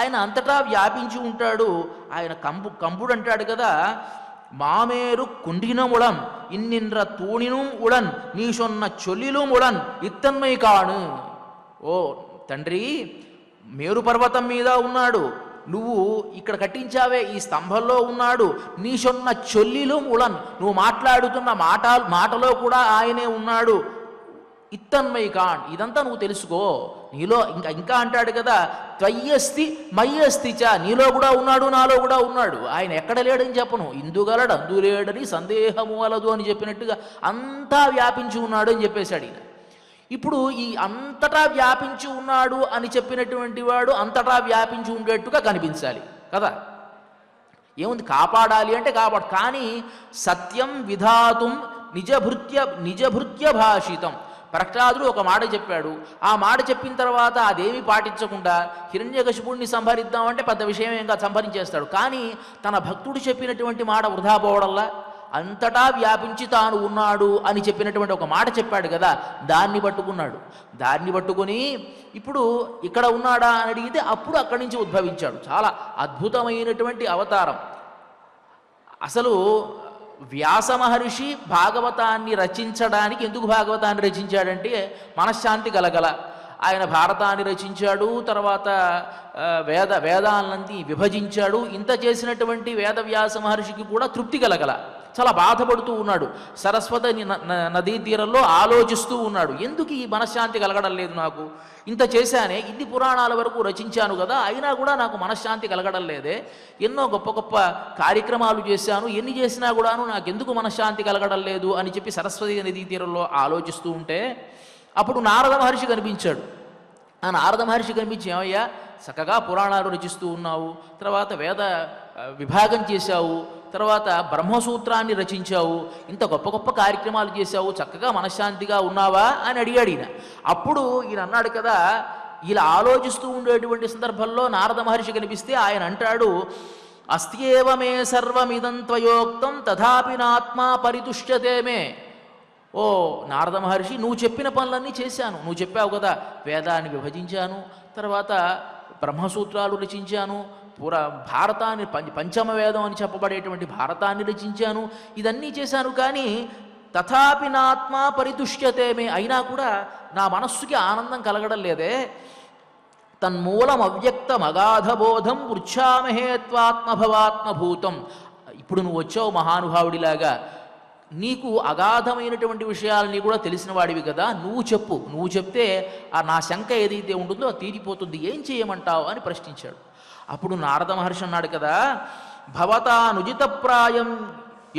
ఆయన అంతటా వ్యాపించి ఉంటాడు. ఆయన కంబుడు అంటాడు కదా, మామేరు కుండినముళన్ ఇన్నింద్ర తూణిను ఉళన్ నీ సొన్న చొల్లిலும் ఉళన్ ఇత్తన్మై కాను. ఓ తండ్రి, మేరు పర్వతం మీద ఉన్నాడు, నువ్వు ఇక్కడ కట్టించావే ఈ స్తంభంలో ఉన్నాడు, నీ సొన్న చొల్లిலும் ఉళన్ నువ్వు మాట్లాడుతున్న మాటలో కూడా ఆయనే ఉన్నాడు. ఇత్తన్మై కాన్, ఇదంతా నువ్వు తెలుసుకో. నీలో ఇంకా అంటాడు కదా, త్వయ్యస్తి మయ్యస్తి చ, నీలో కూడా ఉన్నాడు నాలో కూడా ఉన్నాడు. ఆయన ఎక్కడ లేడని చెప్పను, ఇందుగలడు అందులేడని సందేహము వలదు అని చెప్పినట్టుగా అంతా వ్యాపించి ఉన్నాడు అని చెప్పేశాడు ఈయన. ఇప్పుడు ఈ అంతటా వ్యాపించి ఉన్నాడు అని చెప్పినటువంటి వాడు అంతటా వ్యాపించి ఉండేట్టుగా కనిపించాలి కదా. ఏముంది, కాపాడాలి అంటే కాపాడు. కానీ సత్యం విధాతుం నిజభృత్య భాషితం. ప్రహ్లాదుడు ఒక మాట చెప్పాడు, ఆ మాట చెప్పిన తర్వాత అదేమీ పాటించకుండా హిరణ్యకశిపుడిని సంహరిద్దామంటే పెద్ద విషయం ఏం కాదు, సంహరించేస్తాడు. కానీ తన భక్తుడు చెప్పినటువంటి మాట వృధా పోవడంలా, అంతటా వ్యాపించి తాను ఉన్నాడు అని చెప్పినటువంటి ఒక మాట చెప్పాడు కదా, దాన్ని పట్టుకున్నాడు. దాన్ని పట్టుకుని ఇప్పుడు ఇక్కడ ఉన్నాడా అని అడిగితే అప్పుడు అక్కడి నుంచి ఉద్భవించాడు. చాలా అద్భుతమైనటువంటి అవతారం. అసలు వ్యాస మహర్షి భాగవతాన్ని రచించడానికి ఎందుకు భాగవతాన్ని రచించాడంటే మనశ్శాంతి కలగల. ఆయన భారతాన్ని రచించాడు, తర్వాత వేదాలన్నీ విభజించాడు. ఇంత చేసినటువంటి వేదవ్యాస మహర్షికి కూడా తృప్తి కలగల. చాలా బాధపడుతూ ఉన్నాడు. సరస్వతి నదీ తీరంలో ఆలోచిస్తూ ఉన్నాడు, ఎందుకు ఈ మనశ్శాంతి కలగడం లేదు నాకు, ఇంత చేశానే, ఇన్ని పురాణాల వరకు రచించాను కదా, అయినా కూడా నాకు మనశ్శాంతి కలగడం లేదే, ఎన్నో గొప్ప గొప్ప కార్యక్రమాలు చేశాను, ఎన్ని చేసినా కూడాను నాకెందుకు మనశ్శాంతి కలగడం లేదు అని చెప్పి సరస్వతి నదీ తీరంలో ఆలోచిస్తూ ఉంటే అప్పుడు నారద మహర్షి కనిపించాడు. ఆ నారద మహర్షి కనిపించి, ఏమయ్యా చక్కగా పురాణాలు రచిస్తూ ఉన్నావు, తర్వాత వేద విభాగం చేశావు, తర్వాత బ్రహ్మసూత్రాన్ని రచించావు, ఇంత గొప్ప గొప్ప కార్యక్రమాలు చేశావు, చక్కగా మనశ్శాంతిగా ఉన్నావా అని అడిగాడు ఈయన. అప్పుడు ఈయన అన్నాడు కదా, ఇలా ఆలోచిస్తూ ఉండేటువంటి సందర్భంలో నారద మహర్షి కనిపిస్తే ఆయన అంటాడు, అస్త్యేవ మే సర్వమిదం త్వయోక్తం తథాపి నాత్మా పరితుష్యతే మే. ఓ నారద మహర్షి, నువ్వు చెప్పిన పనులన్నీ చేశాను, నువ్వు చెప్పావు కదా, వేదాన్ని విభజించాను, తర్వాత బ్రహ్మసూత్రాలు రచించాను, భారతాన్ని పంచమ వేదం అని చెప్పబడేటువంటి భారతాన్ని రచించాను, ఇదన్నీ చేశాను. కానీ తథాపి నాత్మా పరితుష్యతేమే, అయినా కూడా నా మనస్సుకి ఆనందం కలగడం లేదే. తన్మూలం అవ్యక్తం అగాధబోధం పృచ్ఛామహే త్వాత్మభవాత్మభూతం. ఇప్పుడు నువ్వు వచ్చావు మహానుభావుడిలాగా, నీకు అగాధమైనటువంటి విషయాలని కూడా తెలిసిన వాడివి కదా, నువ్వు చెప్పు, నువ్వు చెప్తే నా శంక ఏదైతే ఉంటుందో అది తీరిపోతుంది, ఏం చేయమంటావు అని ప్రశ్నించాడు. అప్పుడు నారద మహర్షి అన్నాడు కదా, భవతానుజితప్రాయం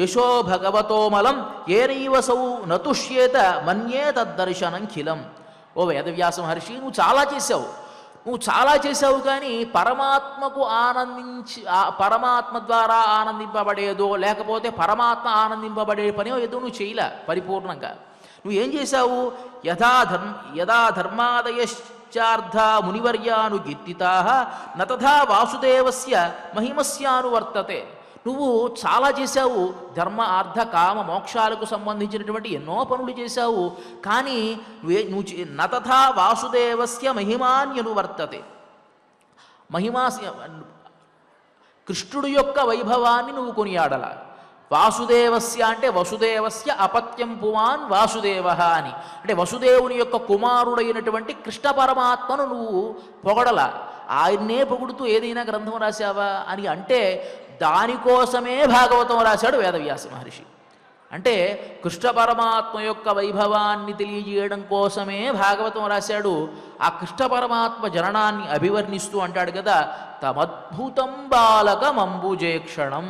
యశో భగవతోమలం ఏనైవసౌ నతుష్యేత మన్యే తద్దర్శనంఖిలం. ఓ వేదవ్యాస మహర్షి, నువ్వు చాలా చేసావు కానీ పరమాత్మకు పరమాత్మ ద్వారా ఆనందింపబడేదో లేకపోతే పరమాత్మ ఆనందింపబడే పని ఏదో నువ్వు చేయలే పరిపూర్ణంగా. నువ్వు ఏం చేశావు? యథా ధర్మాదయశ్చార్థ మునివర్యాను కీర్తితా నతథా వాసుదేవస్య మహిమస్యానువర్తతే. నువ్వు చాలా చేశావు, ధర్మ అర్థ కామ మోక్షాలకు సంబంధించినటువంటి ఎన్నో పనులు చేశావు, కానీ నువ్వు నతథా వాసుదేవస్య మహిమాన్యనువర్తతే. కృష్ణుడు యొక్క వైభవాన్ని నువ్వు కొనియాడల. వాసుదేవస్య అంటే వసుదేవస్య అపత్యం పుమాన్ వాసుదేవ అని, అంటే వసుదేవుని యొక్క కుమారుడైనటువంటి కృష్ణ పరమాత్మను నువ్వు పొగడల. ఆయన్నే పొగుడుతూ ఏదైనా గ్రంథం రాశావా అని అంటే దానికోసమే భాగవతం రాశాడు వేదవ్యాస మహర్షి. అంటే కృష్ణ పరమాత్మ యొక్క వైభవాన్ని తెలియజేయడం కోసమే భాగవతం రాశాడు. ఆ కృష్ణ పరమాత్మ జననాన్ని అభివర్ణిస్తూ అంటాడు కదా, తమద్భుతం బాలకం అంబుజేక్షణం.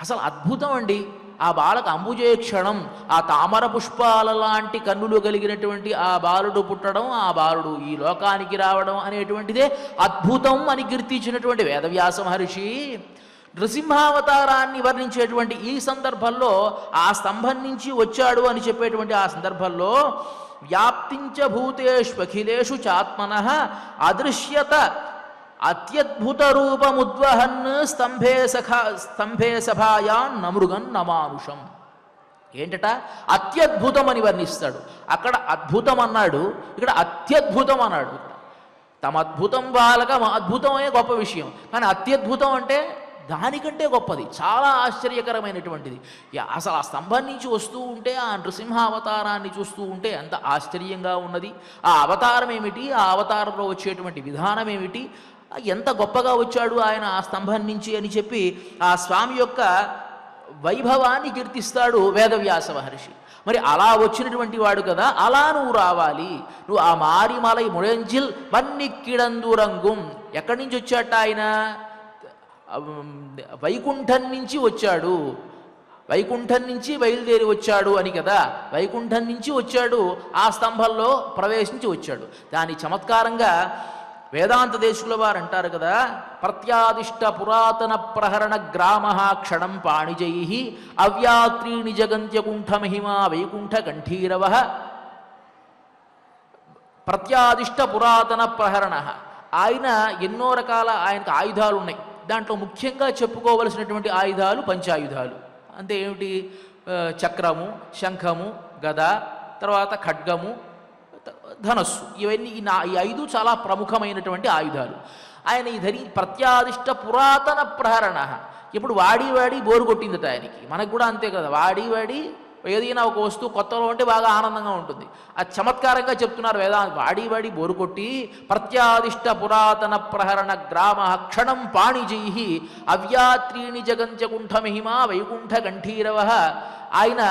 అసలు అద్భుతం అండి ఆ బాలక అంబుజేక్షణం. ఆ తామర పుష్పాల లాంటి కన్నులు కలిగినటువంటి ఆ బాలుడు పుట్టడం, ఆ బాలుడు ఈ లోకానికి రావడం అనేటువంటిదే అద్భుతం అని కీర్తించినటువంటి వేదవ్యాస మహర్షి నృసింహావతారాన్ని వర్ణించేటువంటి ఈ సందర్భంలో ఆ స్తంభం నుంచి వచ్చాడు అని చెప్పేటువంటి ఆ సందర్భంలో వ్యాప్తించ భూతేష్వఖిలేషు చాత్మనః అదృశ్యత అత్యద్భుత రూపముద్వహన్ స్తంభే సభాయాన్ నమృగన్ నమానుషం. ఏంటట? అత్యద్భుతం అని వర్ణిస్తాడు. అక్కడ అద్భుతం అన్నాడు, ఇక్కడ అత్యద్భుతం అన్నాడు. తమద్భుతం బాలకం అద్భుతమే గొప్ప విషయం, కానీ అత్యద్భుతం అంటే దానికంటే గొప్పది, చాలా ఆశ్చర్యకరమైనటువంటిది. అసలు ఆ స్తంభం నుంచి వస్తూ ఉంటే ఆ నృసింహ అవతారాన్ని చూస్తూ ఉంటే ఎంత ఆశ్చర్యంగా ఉన్నది. ఆ అవతారం ఏమిటి, ఆ అవతారంలో వచ్చేటువంటి విధానం ఏమిటి, ఎంత గొప్పగా వచ్చాడు ఆయన ఆ స్తంభం నుంచి అని చెప్పి ఆ స్వామి యొక్క వైభవాన్ని కీర్తిస్తాడు వేదవ్యాస మహర్షి. మరి అలా వచ్చినటువంటి వాడు కదా, అలా నువ్వు రావాలి. నువ్వు ఆ మారిమలై ముళంజిల్ మన్నిక్కిడందురంగుం. ఎక్కడి నుంచి వచ్చాట ఆయన? వైకుంఠం నుంచి వచ్చాడు, వైకుంఠం నుంచి బయలుదేరి వచ్చాడు అని కదా. వైకుంఠం నుంచి వచ్చాడు, ఆ స్తంభంలో ప్రవేశించి వచ్చాడు. దాని చమత్కారంగా వేదాంత దేశుల వారు అంటారు కదా, ప్రత్యాదిష్ట పురాతన ప్రహరణ గ్రామ క్షణం పాణిజై అవ్యాత్రీణి జగంత్యకుంఠ మహిమా వైకుంఠ కంఠీరవ. ప్రత్యాదిష్ట పురాతన ప్రహరణ, ఆయన ఎన్నో రకాల ఆయనకు ఆయుధాలు ఉన్నాయి. దాంట్లో ముఖ్యంగా చెప్పుకోవలసినటువంటి ఆయుధాలు పంచాయుధాలు. అంటే ఏమిటి? చక్రము, శంఖము, గద, తర్వాత ఖడ్గము, ధనస్సు. ఇవన్నీ ఈ 5 చాలా ప్రముఖమైనటువంటి ఆయుధాలు. ఆయన ఈ ప్రత్యాదిష్ట పురాతన ప్రహరణ. ఇప్పుడు వాడి బోరు కొట్టిందట ఆయనకి. మనకు కూడా అంతే కదా, వాడి ఏదైనా ఒక వస్తువు కొత్తలో ఉంటే బాగా ఆనందంగా ఉంటుంది. అది చమత్కారంగా చెప్తున్నారు వేదాంత. వాడి బోరు కొట్టి ప్రత్యాదిష్ట పురాతన ప్రహరణ గ్రామ క్షణం పాణిజై అవ్యాత్రీణి జగంత్యకుంఠ మహిమా వైకుంఠ కంఠీరవ. ఆయన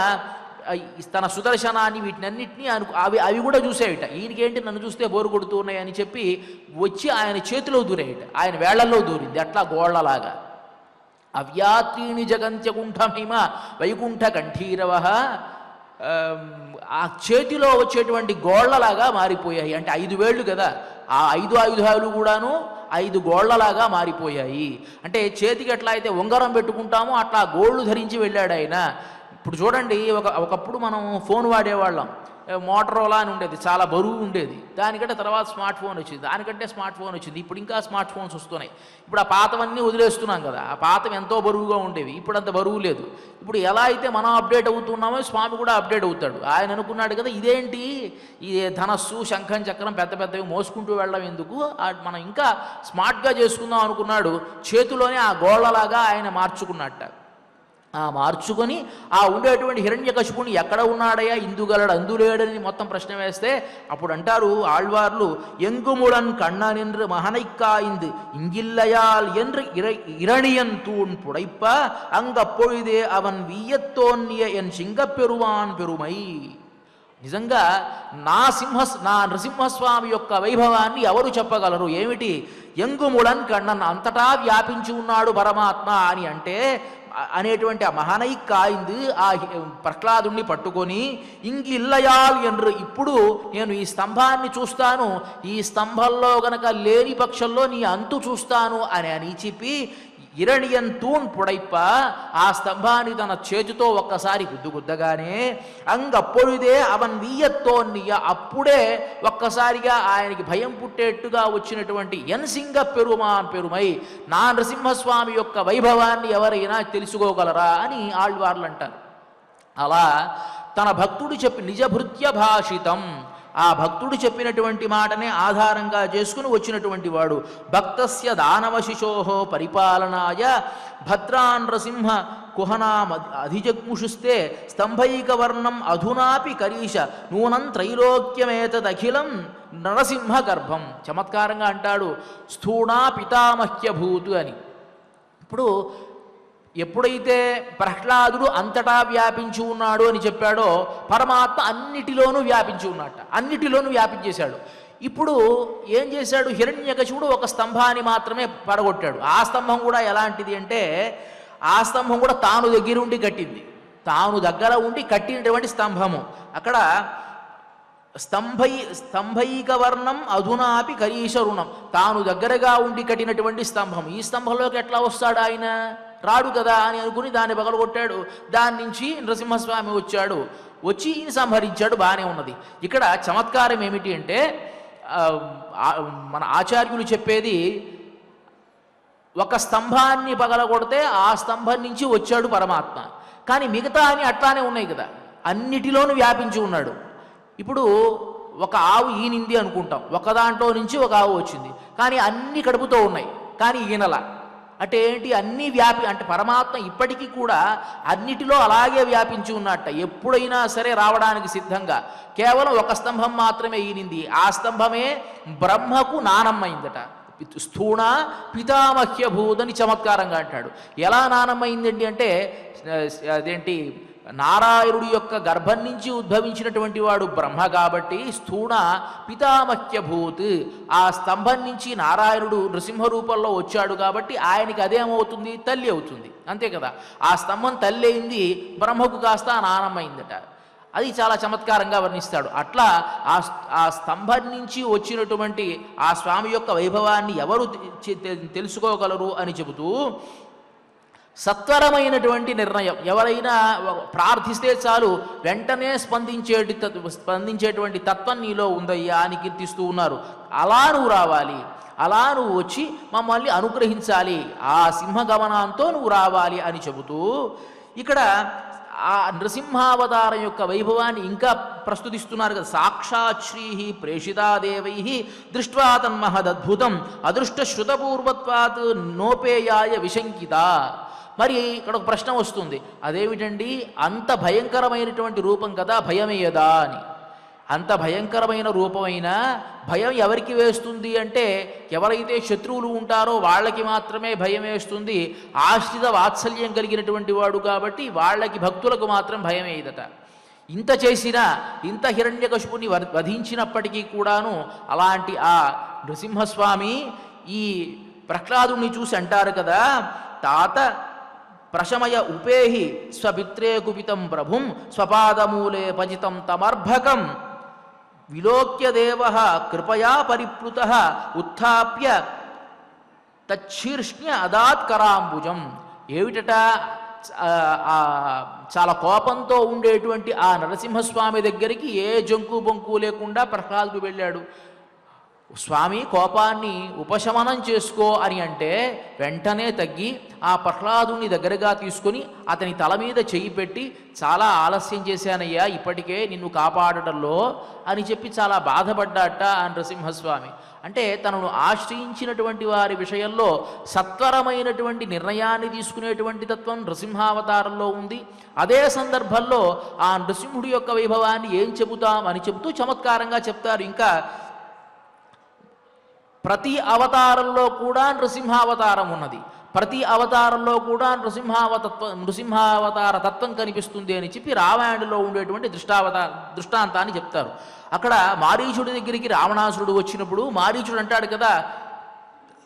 తన సుదర్శనాన్ని వీటినన్నింటినీ అవి కూడా చూసేయట. ఈయనకేంటి నన్ను చూస్తే బోరు కొడుతూ ఉన్నాయని చెప్పి వచ్చి ఆయన చేతిలో దూరేయట, ఆయన వేళ్లలో దూరింది అట్లా గోళ్లలాగా. అవ్యాత్రీణి జగంత్యకుంఠ మహిమ వైకుంఠ కంఠీరవ. ఆ చేతిలో వచ్చేటువంటి గోళ్లలాగా మారిపోయాయి. అంటే 5 వేళ్ళు కదా, ఆ 5 ఆయుధాలు కూడాను 5 గోళ్లలాగా మారిపోయాయి. అంటే చేతికి ఎట్లా అయితే ఉంగరం పెట్టుకుంటామో అట్లా గోళ్ళు ధరించి వెళ్ళాడు ఆయన. ఇప్పుడు చూడండి, ఒకప్పుడు మనం ఫోన్ వాడేవాళ్ళం, మోటరోలా అని ఉండేది, చాలా బరువు ఉండేది. దానికంటే తర్వాత స్మార్ట్ ఫోన్ వచ్చింది, దానికంటే స్మార్ట్ ఫోన్ వచ్చింది, ఇప్పుడు ఇంకా స్మార్ట్ ఫోన్స్ వస్తున్నాయి. ఇప్పుడు ఆ పాతవన్నీ వదిలేస్తున్నాం కదా. ఆ పాతవి ఎంతో బరువుగా ఉండేవి, ఇప్పుడు అంత బరువు లేదు. ఇప్పుడు ఎలా అయితే మనం అప్డేట్ అవుతున్నామో స్వామి కూడా అప్డేట్ అవుతాడు. ఆయన అనుకున్నాడు కదా, ఇదేంటి ఈ ధనస్సు, శంఖం, చక్రం పెద్దవి మోసుకుంటూ వెళ్ళడం ఎందుకు, మనం ఇంకా స్మార్ట్గా చేసుకుందాం అనుకున్నాడు. చేతిలోనే ఆ గోళ్లలాగా ఆయన మార్చుకున్నట్ట. మార్చుకొని ఆ ఉండేటువంటి హిరణ్యకశిపుని ఎక్కడ ఉన్నాడయా ఇందుగలడు అందులేడని మొత్తం ప్రశ్న వేస్తే అప్పుడు అంటారు ఆళ్వార్లు, ఎంగుముళన్ కண்ண నిன்று మహనైక్కాయింది ఇంగిల్లయాల్ என்று இரணியன் தூண் புடைப்ப అంగప్పొழுదే అవన్ వీయత్తోన్య ఎన్ సింగపెరుమాన్ పెరుమై. నిజంగా నా నృసింహస్వామి యొక్క వైభవాన్ని ఎవరు చెప్పగలరు? ఏమిటి? ఎంగుముళన్ కണ്ണన్, అంతటా వ్యాపించి ఉన్నాడు పరమాత్మ అని అంటే అనేటువంటి ఆ మహనై కాయింది ఆ ప్రహ్లాదుణ్ణి పట్టుకొని ఇంగిల్లయాల్ ఎండ్రు, ఇప్పుడు నేను ఈ స్తంభాన్ని చూస్తాను, ఈ స్తంభంలో గనక లేని పక్షంలో నీ అంతు చూస్తాను అని చెప్పి ఇరణియన్ తూణ్ పుడైప్ప, ఆ స్తంభాన్ని తన చేతితో ఒక్కసారి గుద్దగానే అంగప్పొழுదే అవన్ వీయత్తోన్నియ, అప్పుడే ఒక్కసారిగా ఆయనకి భయం పుట్టేట్టుగా వచ్చినటువంటి ఎన్సింగ పెరుమాన్ పెరుమై, నా నృసింహస్వామి యొక్క వైభవాన్ని ఎవరైనా తెలుసుకోగలరా అని ఆళ్వార్లు అంటారు. అలా తన భక్తుడు చెప్పి నిజభృత్య భాషితం, ఆ భక్తుడు చెప్పినటువంటి మాటనే ఆధారంగా చేసుకుని వచ్చినటువంటి వాడు. భక్తస్య దానవశిశోహో పరిపాలనాయ భద్రాన్ నృసింహ కుహనా అధిజగ్ముషుస్తే స్తంభైకవర్ణం అధునాపి కరీష నూనం త్రైలోక్యమేతదఖిలం నరసింహ గర్భం. చమత్కారంగా అంటాడు స్థూణా పితామహ్యభూతు అని. ఇప్పుడు ఎప్పుడైతే ప్రహ్లాదుడు అంతటా వ్యాపించి ఉన్నాడు అని చెప్పాడో పరమాత్మ అన్నిటిలోనూ వ్యాపించి ఉన్నట్ట, అన్నిటిలోనూ వ్యాపించేశాడు. ఇప్పుడు ఏం చేశాడు? హిరణ్యకశిపుడు ఒక స్తంభాన్ని మాత్రమే పడగొట్టాడు. ఆ స్తంభం కూడా ఎలాంటిది అంటే, ఆ స్తంభం కూడా తాను దగ్గరుండి కట్టింది, తాను దగ్గర ఉండి కట్టినటువంటి స్తంభము. అక్కడ స్తంభైక వర్ణం అధునాపి కరీష రుణం, తాను దగ్గరగా ఉండి కట్టినటువంటి స్తంభం. ఈ స్తంభంలోకి ఎట్లా వస్తాడు ఆయన? రాడు కదా అని అనుకుని దాన్ని పగలగొట్టాడు. దాని నుంచి నృసింహస్వామి వచ్చాడు, వచ్చి ఈయన సంహరించాడు. బాగానే ఉన్నది. ఇక్కడ చమత్కారం ఏమిటి అంటే, మన ఆచార్యులు చెప్పేది ఒక స్తంభాన్ని పగలగొడితే ఆ స్తంభం నుంచి వచ్చాడు పరమాత్మ, కానీ మిగతా అని అట్లానే ఉన్నాయి కదా, అన్నిటిలోనూ వ్యాపించి ఉన్నాడు. ఇప్పుడు ఒక ఆవు ఈనింది అనుకుంటాం, ఒక దాంట్లో నుంచి ఒక ఆవు వచ్చింది, కానీ అన్ని కడుపుతో ఉన్నాయి, కానీ ఈనల అంటే ఏంటి? అన్నీ అంటే పరమాత్మ ఇప్పటికీ కూడా అన్నిటిలో అలాగే వ్యాపించి ఉన్నట్ట. ఎప్పుడైనా సరే రావడానికి సిద్ధంగా. కేవలం ఒక స్తంభం మాత్రమే ఈనింది, ఆ స్తంభమే బ్రహ్మకు నానమ్మైందట. స్థూణ పితామహ్యభూతని చమత్కారంగా అంటాడు. ఎలా నానమ్మైందండి అంటే, అదేంటి, నారాయణుడి యొక్క గర్భం నుంచి ఉద్భవించినటువంటి వాడు బ్రహ్మ కాబట్టి స్థూణ పితామహ్యభూత్, ఆ స్తంభం నుంచి నారాయణుడు నృసింహ రూపంలో వచ్చాడు కాబట్టి ఆయనకి అదేమవుతుంది? తల్లి అవుతుంది, అంతే కదా. ఆ స్తంభం తల్లి అయింది, బ్రహ్మకు కాస్త నానమ్మైందట. అది చాలా చమత్కారంగా వర్ణిస్తాడు. అట్లా ఆ స్తంభం నుంచి వచ్చినటువంటి ఆ స్వామి యొక్క వైభవాన్ని ఎవరు తెలుసుకోగలరు అని చెబుతూ, సత్వరమైనటువంటి నిర్ణయం, ఎవరైనా ప్రార్థిస్తే చాలు వెంటనే స్పందించేటువంటి తత్వం నీలో ఉందయ్యా అని కీర్తిస్తూ ఉన్నారు. అలా నువ్వు రావాలి, అలా నువ్వు వచ్చి మమ్మల్ని అనుగ్రహించాలి, ఆ సింహగమనంతో నువ్వు రావాలి అని చెబుతూ ఇక్కడ ఆ నృసింహావతారం యొక్క వైభవాన్ని ఇంకా ప్రస్తుతిస్తున్నారు కదా. సాక్షాత్ శ్రీ ప్రేషితాదేవై దృష్ట్వా తన్మహదద్భుతం అదృష్టశ్రుతపూర్వత్వాత్ నోపేయాయ విశంకిత. మరి ఇక్కడ ఒక ప్రశ్న వస్తుంది, అదేమిటండి, అంత భయంకరమైనటువంటి రూపం కదా, భయమేయదా అని. అంత భయంకరమైన రూపమైన భయం ఎవరికి వేస్తుంది అంటే, ఎవరైతే శత్రువులు ఉంటారో వాళ్ళకి మాత్రమే భయం వేస్తుంది. ఆశ్రిత వాత్సల్యం కలిగినటువంటి వాడు కాబట్టి వాళ్ళకి, భక్తులకు మాత్రం భయం వేయదట. ఇంత చేసినా, ఇంత హిరణ్యకశిపుని వధించినప్పటికీ కూడాను అలాంటి ఆ నృసింహస్వామి ఈ ప్రహ్లాదుని చూసి అంటారు కదా, తాత ప్రశమయ ఉపేహి స్వపిత్రే కుపితం ప్రభుం స్వపాదమూలే పజితం తమర్భకం విలోక్య దేవ కృపయా పరిప్లుత ఉత్థాప్య తచ్చీర్ష్ణ్య అదాత్ కరాంబుజం. ఏమిటట? చాలా కోపంతో ఉండేటువంటి ఆ నరసింహస్వామి దగ్గరికి ఏ జంకు బొంకు లేకుండా ప్రహ్లాదుడు వెళ్ళాడు. స్వామి కోపాన్ని ఉపశమనం చేసుకో అని అంటే వెంటనే తగ్గి ఆ ప్రహ్లాదుని దగ్గరగా తీసుకొని అతని తల మీద చెయ్యి పెట్టి చాలా ఆలస్యం చేశానయ్యా ఇప్పటికే నిన్ను కాపాడటంలో అని చెప్పి చాలా బాధపడ్డాట ఆ నృసింహస్వామి. అంటే తనను ఆశ్రయించినటువంటి వారి విషయంలో సత్వరమైనటువంటి నిర్ణయాన్ని తీసుకునేటువంటి తత్వం నృసింహావతారంలో ఉంది. అదే సందర్భంలో ఆ నృసింహుడి యొక్క వైభవాన్ని ఏం చెబుతాం అని చెబుతూ చమత్కారంగా చెప్తారు. ఇంకా ప్రతి అవతారంలో కూడా నృసింహావతారం ఉన్నది, ప్రతి అవతారంలో కూడా నృసింహావతార తత్వం కనిపిస్తుంది అని చెప్పి రామాయణంలో ఉండేటువంటి దృష్టాంతాన్ని చెప్తారు. అక్కడ మారీచుడి దగ్గరికి రావణాసురుడు వచ్చినప్పుడు మారీచుడు అంటాడు కదా,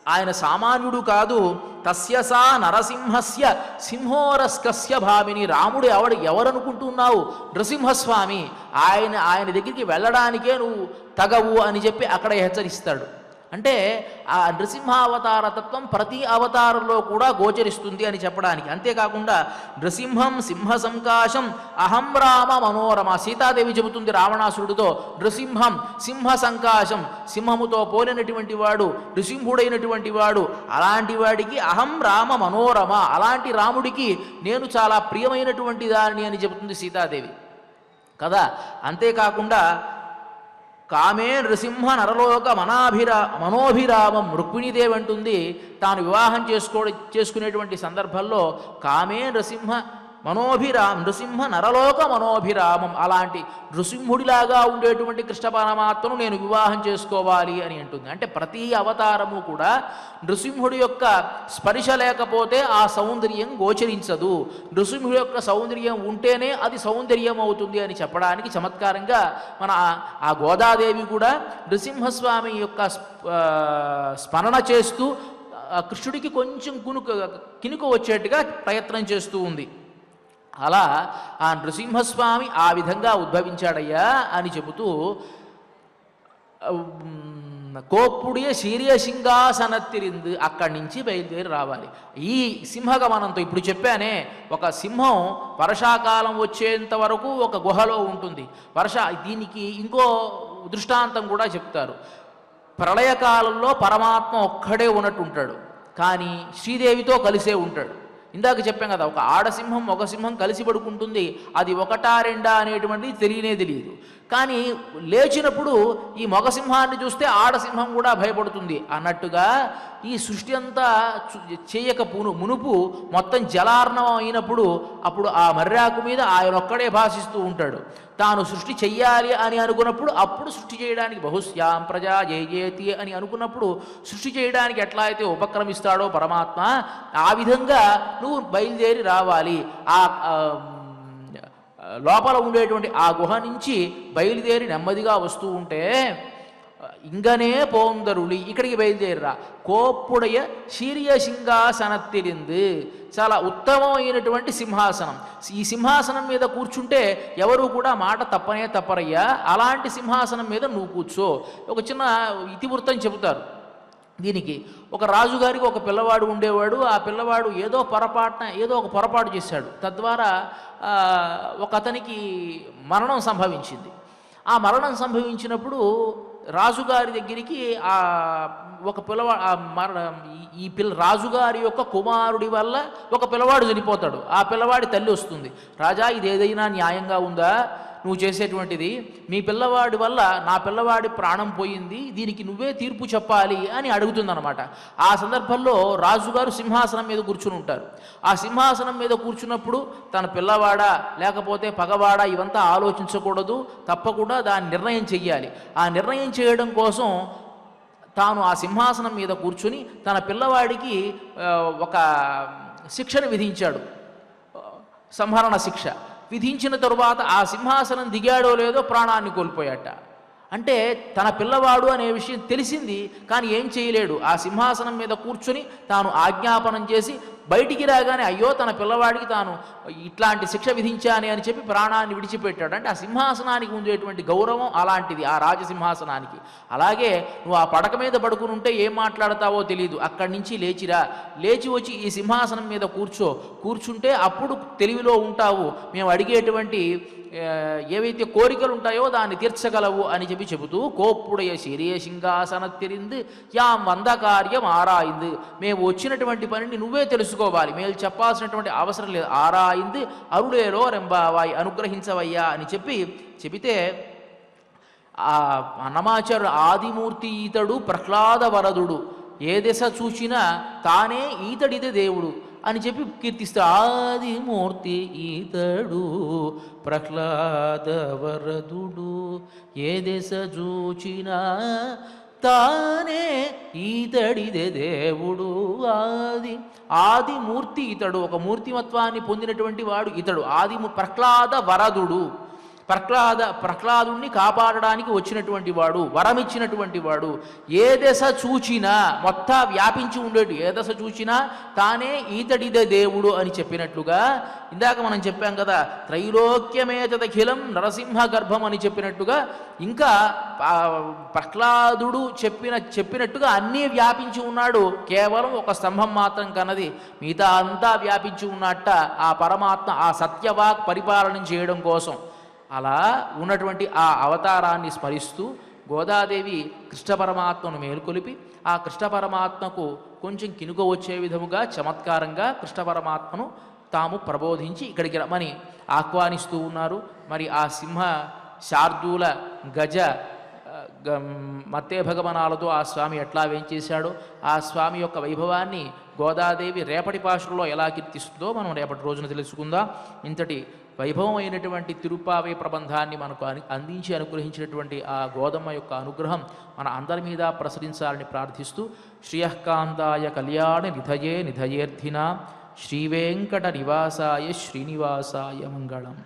ఆయన సామాన్యుడు కాదు, తస్యసా నరసింహస్య సింహోరస్కస్య భామిని. రాముడు ఎవరనుకుంటున్నావు? నృసింహస్వామి, ఆయన దగ్గరికి వెళ్ళడానికే నువ్వు తగవు అని చెప్పి అక్కడ హెచ్చరిస్తాడు. అంటే ఆ నృసింహావతార తత్వం ప్రతి అవతారంలో కూడా గోచరిస్తుంది అని చెప్పడానికి. అంతేకాకుండా నృసింహం సింహ సంకాశం అహం రామ మనోరమ. సీతాదేవి చెబుతుంది రావణాసురుడితో, నృసింహం సింహ సంకాశం, సింహముతో పోలినటువంటి వాడు, నృసింహుడైనటువంటి వాడు, అలాంటి వాడికి అహం రామ మనోరమ, అలాంటి రాముడికి నేను చాలా ప్రియమైనటువంటి దాన్ని అని చెబుతుంది సీతాదేవి కదా. అంతేకాకుండా కామే నృసింహ నరలోక మనోభిరామం. రుక్మిణీదేవి అంటుంది తాను వివాహం చేసుకునేటువంటి సందర్భంలో కామే నృసింహ నరలోక మనోభిరామం, అలాంటి నృసింహుడిలాగా ఉండేటువంటి కృష్ణ పరమాత్మను నేను వివాహం చేసుకోవాలి అని అంటుంది. అంటే ప్రతి అవతారము కూడా నృసింహుడి యొక్క స్పర్శ లేకపోతే ఆ సౌందర్యం గోచరించదు, నృసింహుడి యొక్క సౌందర్యం ఉంటేనే అది సౌందర్యం అవుతుంది అని చెప్పడానికి చమత్కారంగా మన ఆ గోదాదేవి కూడా నృసింహస్వామి యొక్క స్మరణ చేస్తూ కృష్ణుడికి కొంచెం కినుక వచ్చేట్టుగా ప్రయత్నం చేస్తూ ఉంది. అలా ఆ నృసింహస్వామి ఆ విధంగా ఉద్భవించాడయ్యా అని చెబుతూ కోప్పుడియ శీర్య సింహాసనత్తిరింది, అక్కడి నుంచి బయలుదేరి రావాలి. ఈ సింహగమనంతో ఇప్పుడు చెప్పానే, ఒక సింహం వర్షాకాలం వచ్చేంత వరకు ఒక గుహలో ఉంటుంది. దీనికి ఇంకో దృష్టాంతం కూడా చెప్తారు. ప్రళయకాలంలో పరమాత్మ ఒక్కడే ఉన్నట్టు ఉంటాడు, కానీ శ్రీదేవితో కలిసే ఉంటాడు. ఇందాక చెప్పాం కదా, ఒక ఆడసింహం ఒక సింహం కలిసి పడుకుంటుంది, అది ఒకటా రెండా అనేటువంటిది తెలియదు. కానీ లేచినప్పుడు ఈ మగసింహాన్ని చూస్తే ఆడసింహం కూడా భయపడుతుంది అన్నట్టుగా ఈ సృష్టి అంతా చేయక మునుపు మొత్తం జలార్ణవం అయినప్పుడు అప్పుడు ఆ మర్రాకు మీద ఆయన ఒక్కడే భాషిస్తూ ఉంటాడు. తాను సృష్టి చెయ్యాలి అని అనుకున్నప్పుడు అప్పుడు సృష్టి చేయడానికి బహుశ్యాం ప్రజా జయజేతి అని అనుకున్నప్పుడు సృష్టి చేయడానికి ఎట్లా అయితే ఉపక్రమిస్తాడో పరమాత్మ, ఆ విధంగా నువ్వు బయలుదేరి రావాలి. ఆ లోపల ఉండేటువంటి ఆ గుహ నుంచి బయలుదేరి నెమ్మదిగా వస్తూ ఉంటే ఇంగనే పోందరుళి, ఇక్కడికి బయలుదేరిరా. కోప్పుడయ శీర్య సింహాసనత్తిరింది, చాలా ఉత్తమమైనటువంటి సింహాసనం. ఈ సింహాసనం మీద కూర్చుంటే ఎవరు కూడా మాట తప్పరయ్యా, అలాంటి సింహాసనం మీద నువ్వు కూర్చో. ఒక చిన్న ఇతివృత్తం చెబుతారు దీనికి. ఒక రాజుగారికి ఒక పిల్లవాడు ఉండేవాడు. ఆ పిల్లవాడు ఏదో ఒక పొరపాటు చేశాడు, తద్వారా ఒక అతనికి మరణం సంభవించింది. ఆ మరణం సంభవించినప్పుడు రాజుగారి దగ్గరికి రాజుగారి యొక్క కుమారుడి వల్ల ఒక పిల్లవాడు చనిపోతాడు. ఆ పిల్లవాడి తల్లి వస్తుంది, రాజా ఇదేదైనా న్యాయంగా ఉందా నువ్వు చేసేటువంటిది? మీ పిల్లవాడి వల్ల నా పిల్లవాడి ప్రాణం పోయింది, దీనికి నువ్వే తీర్పు చెప్పాలి అని అడుగుతుందన్నమాట. ఆ సందర్భంలో రాజుగారు సింహాసనం మీద కూర్చుని ఉంటారు. ఆ సింహాసనం మీద కూర్చున్నప్పుడు తన పిల్లవాడా లేకపోతే పగవాడా ఇవంతా ఆలోచించకూడదు, తప్పకుండా దాని నిర్ణయం చెయ్యాలి. ఆ నిర్ణయం చేయడం కోసం తాను ఆ సింహాసనం మీద కూర్చుని తన పిల్లవాడికి ఒక శిక్షను విధించాడు, సంహరణ శిక్ష విధించిన తరువాత ఆ సింహాసనం దిగాడో లేదో ప్రాణాన్ని కోల్పోయాట. అంటే తన పిల్లవాడు అనే విషయం తెలిసింది, కానీ ఏం చేయలేడు. ఆ సింహాసనం మీద కూర్చొని తాను ఆజ్ఞాపనం చేసి బయటికి రాగానే అయ్యో తన పిల్లవాడికి తాను ఇట్లాంటి శిక్ష విధించాని అని చెప్పి ప్రాణాన్ని విడిచిపెట్టాడు. అంటే ఆ సింహాసనానికి ఉండేటువంటి గౌరవం అలాంటిది, ఆ రాజసింహాసనానికి. అలాగే నువ్వు ఆ పడక మీద పడుకుని ఉంటే ఏం మాట్లాడతావో తెలియదు, అక్కడి నుంచి లేచిరా, లేచి వచ్చి ఈ సింహాసనం మీద కూర్చుంటే అప్పుడు తెలివిలో ఉంటావు. మేము అడిగేటువంటి ఏవైతే కోరికలు ఉంటాయో దాన్ని తీర్చగలవు అని చెబుతూ కోప్పుడయ సిరే సింహాసనత్తిరింది యాం వంద కార్యం ఆరాయింది, మేము వచ్చినటువంటి పనిని నువ్వే తెలుసుకోవాలి, మేము చెప్పాల్సినటువంటి అవసరం లేదు, ఆరాయింది అరుళేలో రెంబావాయి అనుగ్రహించవయ్యా అని చెబితే ఆ అన్నమాచార్యుడు ఆదిమూర్తి ఈతడు ప్రహ్లాద వరదుడు, ఏ దశ చూసినా తానే ఈతడిదే దేవుడు అని చెప్పి కీర్తిస్తాడు. ఆదిమూర్తి ఈతడు ప్రహ్లాద వరదుడు, ఏ దశ చూచినా తానే ఈతడిదే దేవుడు. ఆదిమూర్తి ఇతడు, ఒక మూర్తిమత్వాన్ని పొందినటువంటి వాడు ఇతడు. ప్రహ్లాద వరదుడు, ప్రహ్లాదుణ్ణి కాపాడడానికి వచ్చినటువంటి వాడు, వరమిచ్చినటువంటి వాడు. ఏ దశ చూచినా మొత్తం వ్యాపించి ఉండేటు, ఏ దశ చూచినా తానే ఈతడిదే దేవుడు అని చెప్పినట్లుగా ఇందాక మనం చెప్పాం కదా, త్రైలోక్యమేతదఖిలం నరసింహ గర్భం అని చెప్పినట్టుగా ఇంకా ప్రహ్లాదుడు చెప్పినట్టుగా అన్నీ వ్యాపించి ఉన్నాడు. కేవలం ఒక స్తంభం మాత్రం కన్నది, మిగతా అంతా వ్యాపించి ఉన్నట్ట ఆ పరమాత్మ ఆ సత్యవాక్ పరిపాలన చేయడం కోసం. అలా ఉన్నటువంటి ఆ అవతారాన్ని స్మరిస్తూ గోదాదేవి కృష్ణ పరమాత్మను మేలుకొలిపి ఆ కృష్ణ పరమాత్మకు కొంచెం కినుక వచ్చే విధముగా చమత్కారంగా కృష్ణ పరమాత్మను తాము ప్రబోధించి ఇక్కడికి రమ్మని ఆహ్వానిస్తూ ఉన్నారు. మరి ఆ సింహ శార్దూల గజ మత్తే భగవనాలతో ఆ స్వామి ఎట్లా వేంచేశాడో ఆ స్వామి యొక్క వైభవాన్ని గోదాదేవి రేపటి భాషలో ఎలా కీర్తిస్తుందో మనం రేపటి రోజున తెలుసుకుందాం. ఇంతటి వైభవమైనటువంటి తిరుప్పావై ప్రబంధాన్ని మనకు అందించి అనుగ్రహించినటువంటి ఆ గోదమ్మ యొక్క అనుగ్రహం మన అందరి మీద ప్రసరించాలని ప్రార్థిస్తూ శ్రియఃకాంతాయ కళ్యాణ నిధయే నిధయేర్థినా శ్రీవేంకట నివాసాయ శ్రీనివాసాయ మంగళం.